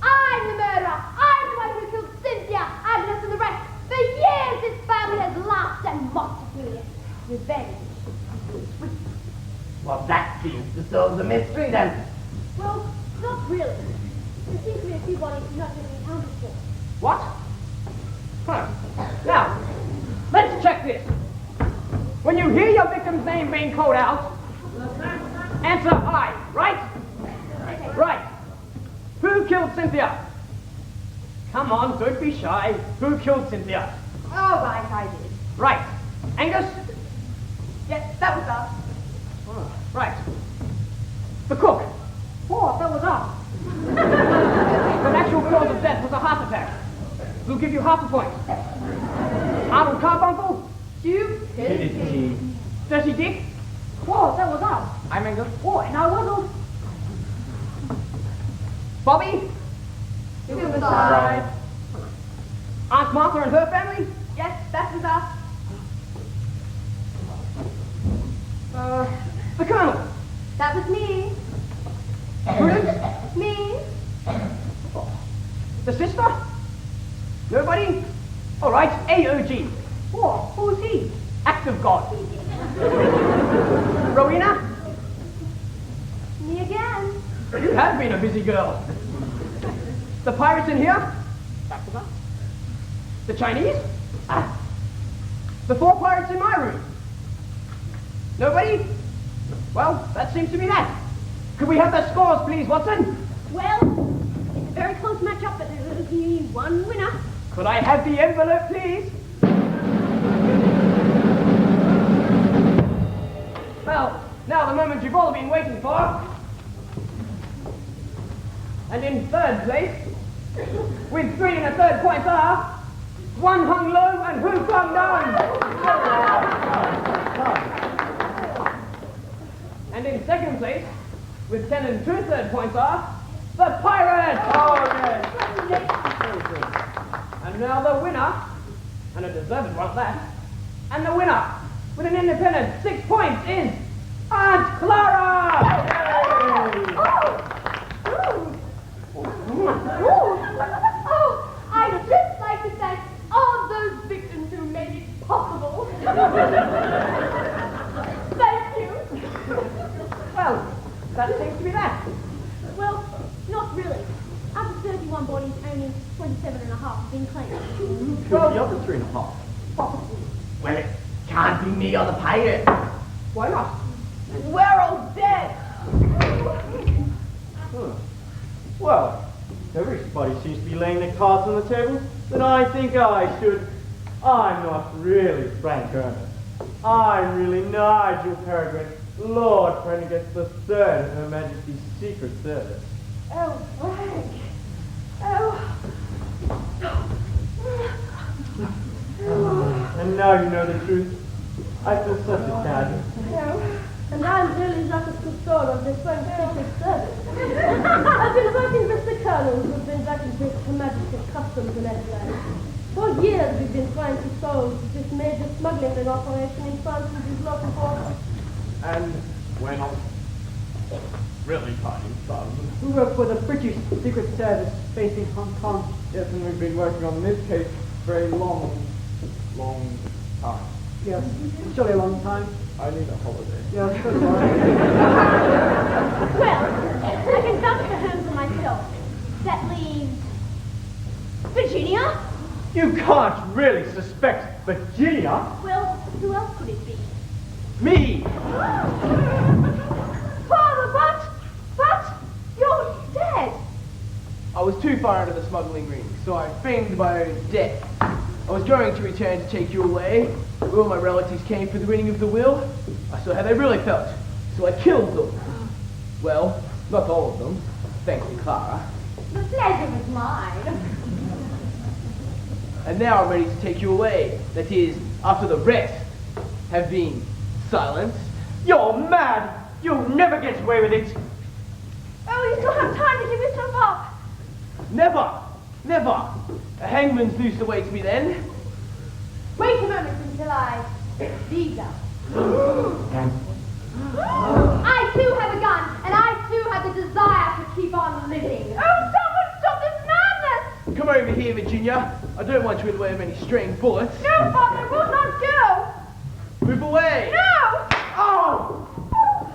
I'm the murderer! I'm the one who killed Cynthia, Agnes, and the rest! For years this family has laughed and mocked at me. Revenge. Well, that seems to solve the mystery then. Well, not really. There seems to be a few bodies not being accounted for. What? Huh. Now, let's check this. When you hear your victim's name being called out, answer I, right? Right. Who killed Cynthia? Come on, don't be shy. Who killed Cynthia? All right, I did. Right. Angus? Yes, that was us. Oh, right. The cook? Oh, that was us. The natural cause of death was a heart attack. We'll give you half a point. Arnold Carbuncle? Stupidity. Dirty Dick? Oh, that was us. I'm Angus. Oh, and I wasn't. Bobby? Suicide. Aunt Martha and her family? Yes, that was us. The Colonel? That was me. Prudence? Me. The sister? Nobody? All right, AOG. Oh, who's he? Act of God. Rowena? Me again. You have been a busy girl. The pirates in here? Back to that. The Chinese? Ah. The 4 pirates in my room? Nobody? Well, that seems to be that. Could we have the scores, please, Watson? Well, it's a very close match-up, but there's only one winner. Could I have the envelope, please? Well, now the moment you've all been waiting for. And in third place, with 3 1/3 points are, one hung low and who clung down? And in second place, with 10 2/3 points are, the Pirates! Oh, yes. And now the winner, and a deserved one at that, and the winner, with an independent 6 points, is Aunt Clara! Oh, I'd just like to thank all those victims who made it possible. Thank you. Well, that seems to be that. Well, not really. Out of 31 bodies, only 27.5 have been claimed. Well, the other 3.5. Well, it can't be me or the pirate. Why not? We're all dead. Well, everybody seems to be laying their cards on the table, then I think I should. I'm not really Frank Ernest. I'm really Nigel Peregrine, Lord Prendergast III of Her Majesty's Secret Service. Oh, Frank. Oh. And now you know the truth. I feel such a cad. No. And I'm really Jacques Cousteau of the French Secret Service. I've been working with the colonel who's been working with Her Majesty's Customs and everything. For years we've been trying to solve this major smuggling ring operation in France with these local forces. And we're not really fighting fun. We work for the British Secret Service based in Hong Kong. Yes, and we've been working on this case for a long time. Yes, surely a long time. I need a holiday. Yes, good Well, I can vouch for Holmes and myself. That leaves Virginia? You can't really suspect Virginia. Well, who else could it be? Me! Father, but you're dead. I was too far into the smuggling ring, so I feigned my own death. I was going to return to take you away. When all my relatives came for the reading of the will, I saw how they really felt, so I killed them. Well, not all of them, thanks to Clara. The pleasure was mine. And now I'm ready to take you away. That is, after the rest have been silenced. You're mad! You'll never get away with it! Oh, you still have time to give yourself up. Never! Never! A hangman's noose awaits me then. Wait a moment until I leave them. I too have a gun, and I too have the desire to keep on living. Oh, someone stop this madness! Come over here, Virginia. I don't want you in the way of any stray bullets. No, Father, will not go. Move away! No! Oh!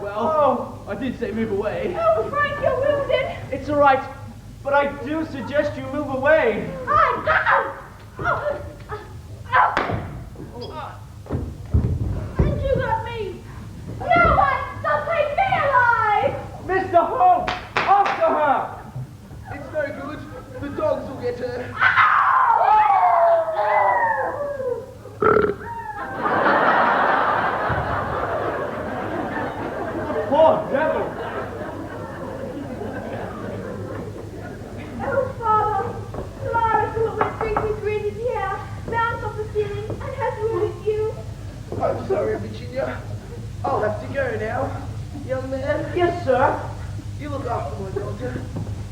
Well, I did say move away. Oh, Frank, you're wounded. It's all right, but I do suggest you move away. And you got me. No one shall take me alive. Mr. Holmes, after her! It's no good. The dogs will get her. I'm sorry, Virginia. I'll have to go now. Young man, Yes, sir. you look after my daughter.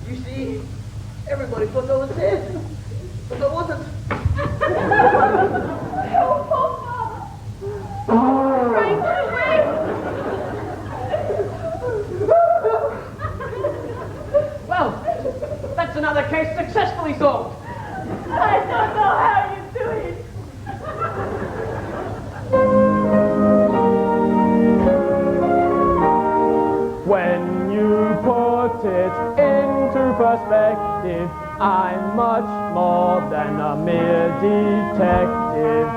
You see, everybody thought I was dead, but I wasn't. Oh, poor father. Frank, Well, that's another case successfully solved. I don't know how you do it. When you put it into perspective, I'm much more than a mere detective.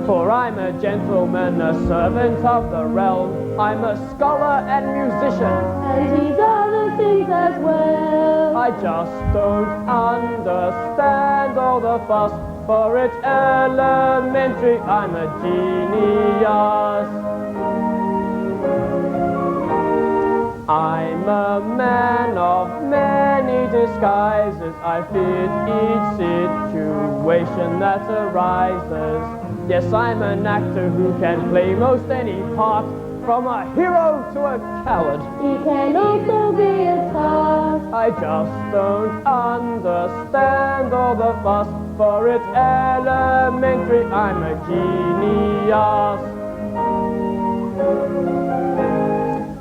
For I'm a gentleman, a servant of the realm. I'm a scholar and musician. And he's other things as well. I just don't understand all the fuss. For it's elementary, I'm a genius. I'm a man of many disguises. I fit each situation that arises. Yes, I'm an actor who can play most any part, from a hero to a coward. He can also be a task. I just don't understand all the fuss, for it's elementary, I'm a genius.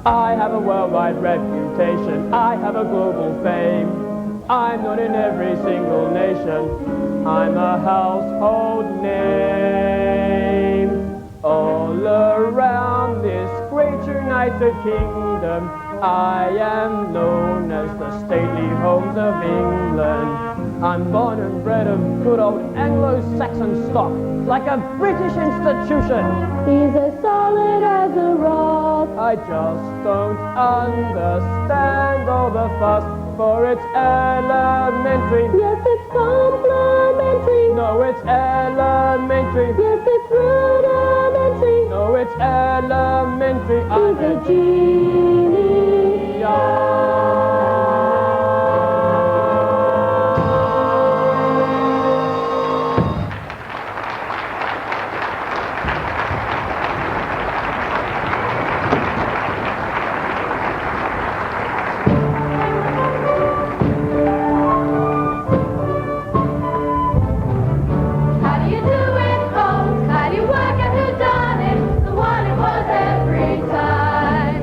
I have a worldwide reputation, I have a global fame. I'm not in every single nation, I'm a household name. All around this great United Kingdom, I am known as the stately Holmes of England. I'm born and bred of good old Anglo-Saxon stock, like a British institution. He's as solid as a rock. I just don't understand all the fuss, for it's elementary. Yes, it's complimentary. No, it's elementary. Yes, it's rudimentary. No, it's elementary. I'm He's a genius. How do you do it, Holmes? How do you work and who done it? The one it was every time.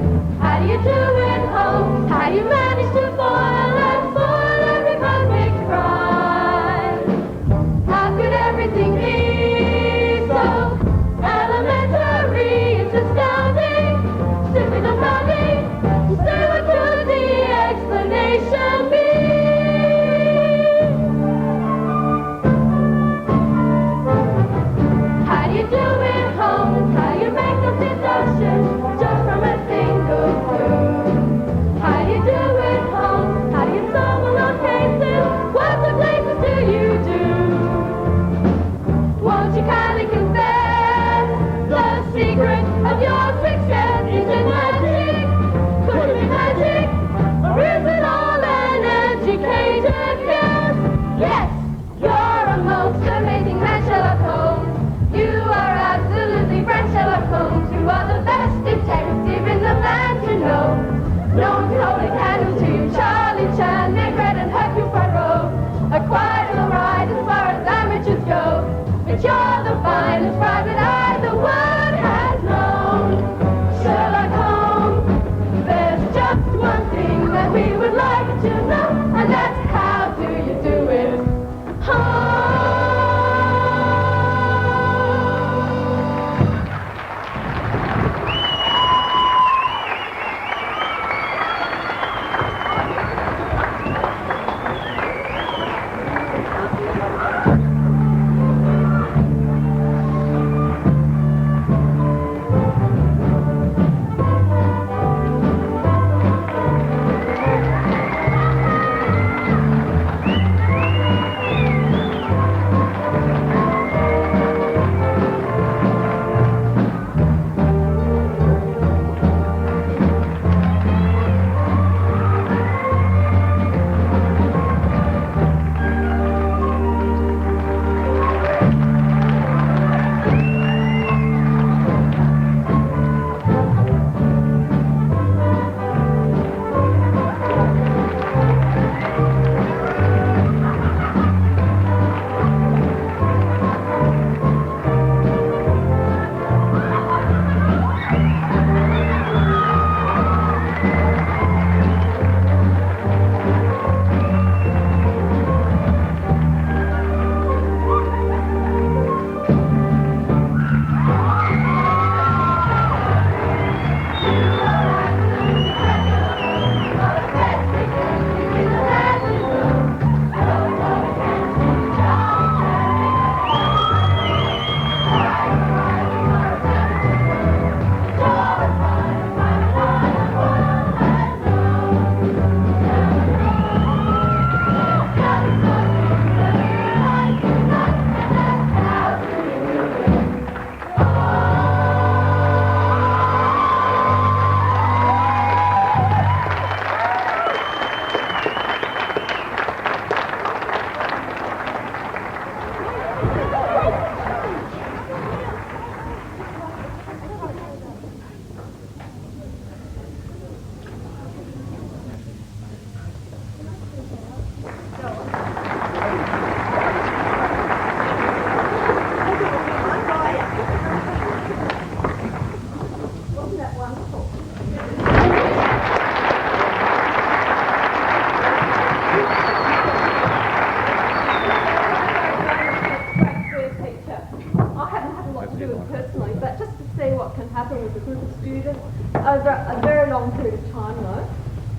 over a very long period of time though.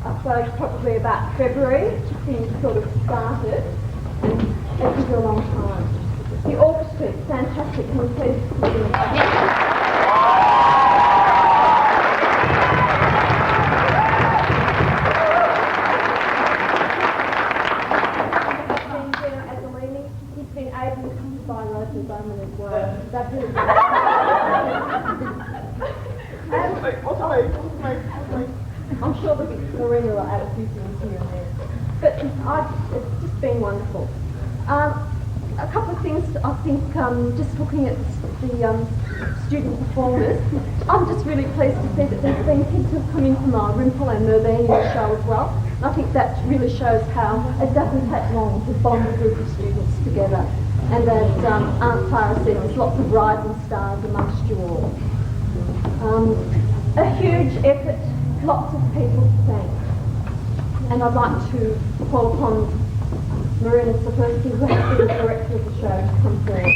I suppose probably about February, things sort of started, and it took a long time. The orchestra is fantastic. Can we please give them a He's been able to buy loads of them as well. That's really good. I'm sure the Victorina will add a few things here and there. But it's just been wonderful. A couple of things, I think, just looking at the student performers, I'm just really pleased to see that there's been kids who've come in from our Rimple and Merbean show as well. And I think that really shows how it doesn't take long to bond a group of students together. And as Aunt Clara said, there's lots of rising stars amongst you all. A huge effort, lots of people to thank. And I'd like to call upon Marina Sapersky, who has been the director of the show, to come forward.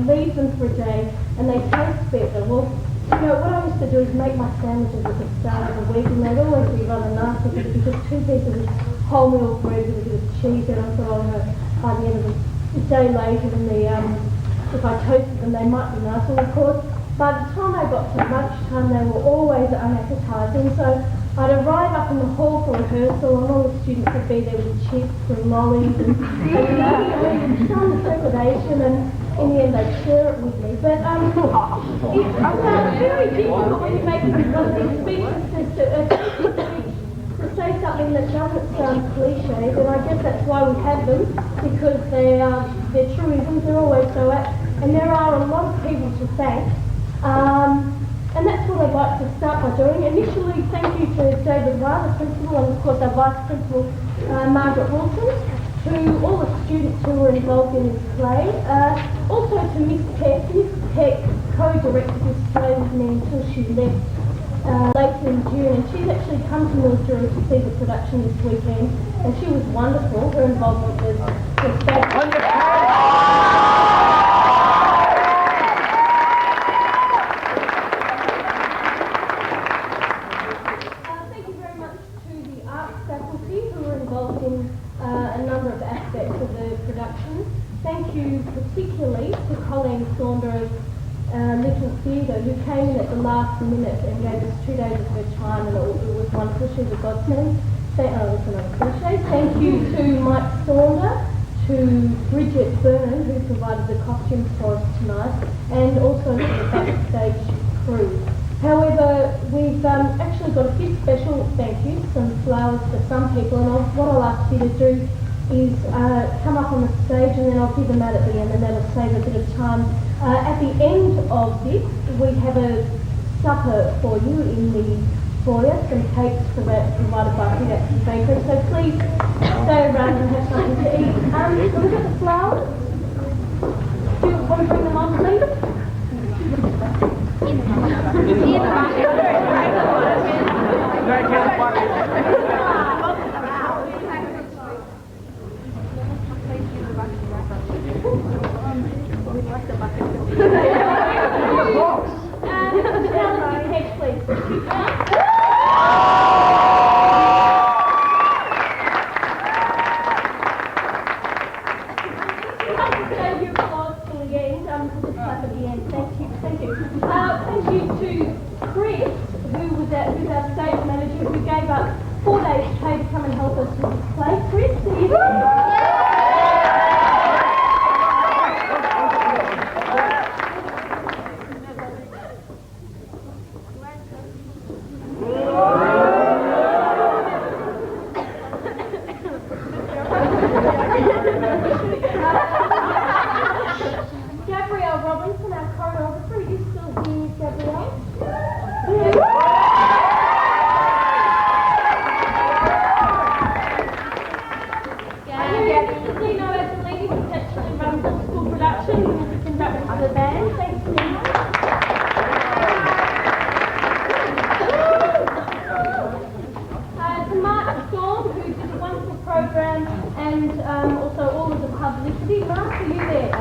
Leave them for a day and they taste better. Well, you know, what I used to do is make my sandwiches at the start of the week and they'd always be rather nasty because it was just 2 pieces of wholemeal bread with a bit of cheese and I thought, oh no, by the end of the day later when if I toasted them they might be nice. Well, of course, by the time I got to lunchtime they were always unappetizing, so I'd arrive up in the hall for rehearsal and all the students would be there with chips and lollies and some trepidation, and in the end they'd share it with me. But it's very difficult when you make these speeches to say something that doesn't sound cliched, and I guess that's why we have them, because they're truisms, they're always so apt, and there are a lot of people to thank. And that's what I'd like to start by doing. Initially, thank you to David Rye, the principal, and of course our vice principal, Margaret Wilson, to all the students who were involved in this play. Also to Miss Peck. Miss Peck co-directed this play with me until she left later in June, and she's actually come to Mildura to see the production this weekend, and she was wonderful. Her involvement was fabulous. Thank you particularly to Colleen Saunders, Little Theatre, who came in at the last minute and gave us 2 days of her time, and it was wonderful. She was a godsend. Thank you to Mike Saunder, to Bridget Byrne, who provided the costumes for us tonight, and also to the backstage crew. However, we've actually got a few special thank yous, some flowers for some people, and what I'll ask you to do is come up on the stage and then I'll give them out at the end, and that'll save a bit of time. At the end of this, we have a supper for you in the foyer, some cakes provided by Hidak's Bakery, so please stay around and have something to eat. Look at the flowers. Do you want to bring them on, please? Thank you to Chris, who's our stage manager, who gave up 4 days pay to come and help us with this play. Chris, are you there? and also all of the publicity. Mark, are you there?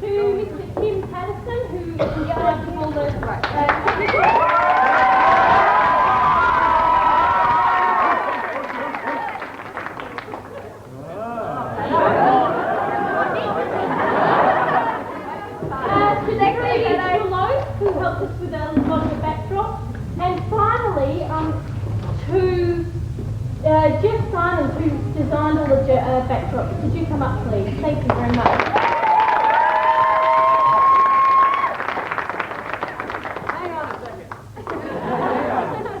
To Mr. Tim Patterson, who is conducting all the who helped us with our vodka backdrop, and finally to Jeff Simons, who designed all the backdrops. Could you come up, please? Thank you very much. Hang on a second.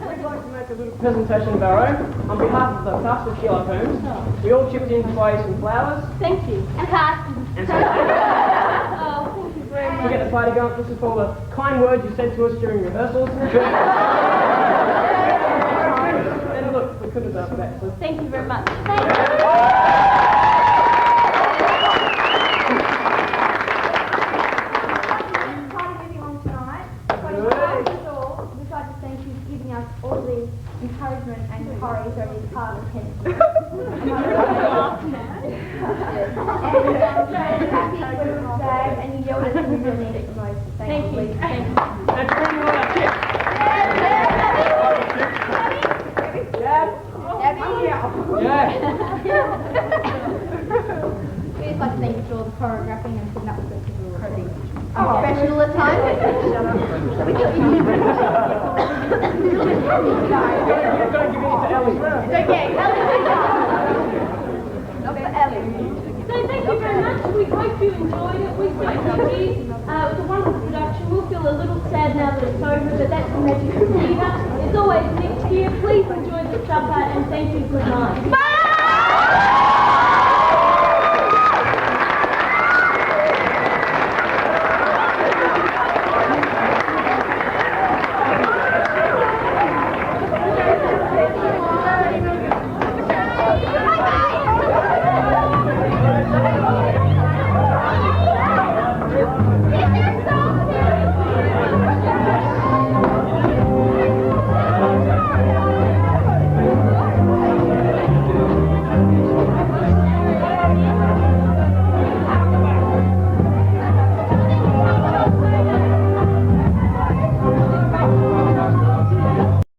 We'd like to make a little presentation of our own on behalf of the cast of Sheerluck Holmes. We all chipped in to buy some flowers. Thank you. And cast. And some Very to get the party going. This is for all the kind words you said to us during rehearsals. And look, we could have done for that. So. Thank you very much. Thank you. Party everyone tonight. But first of all, we'd like to thank you for giving us all the encouragement and courage over these past 10 years. And you yelled at us when we really needed it the most. Thank you. Thank you. And bring all our chips. Yeah. We'd just like to thank you for all the choreographing and putting up with it because we were pretty professional at times. We do. You've got to give it to Ellie. It's okay. Not for Ellie. So thank you very much. We hope you enjoyed it. We certainly did. It was a wonderful production. We'll feel a little sad now that it's over, but that's the magic of theatre. It's always next year. Please enjoy the supper and thank you. Good night. Bye!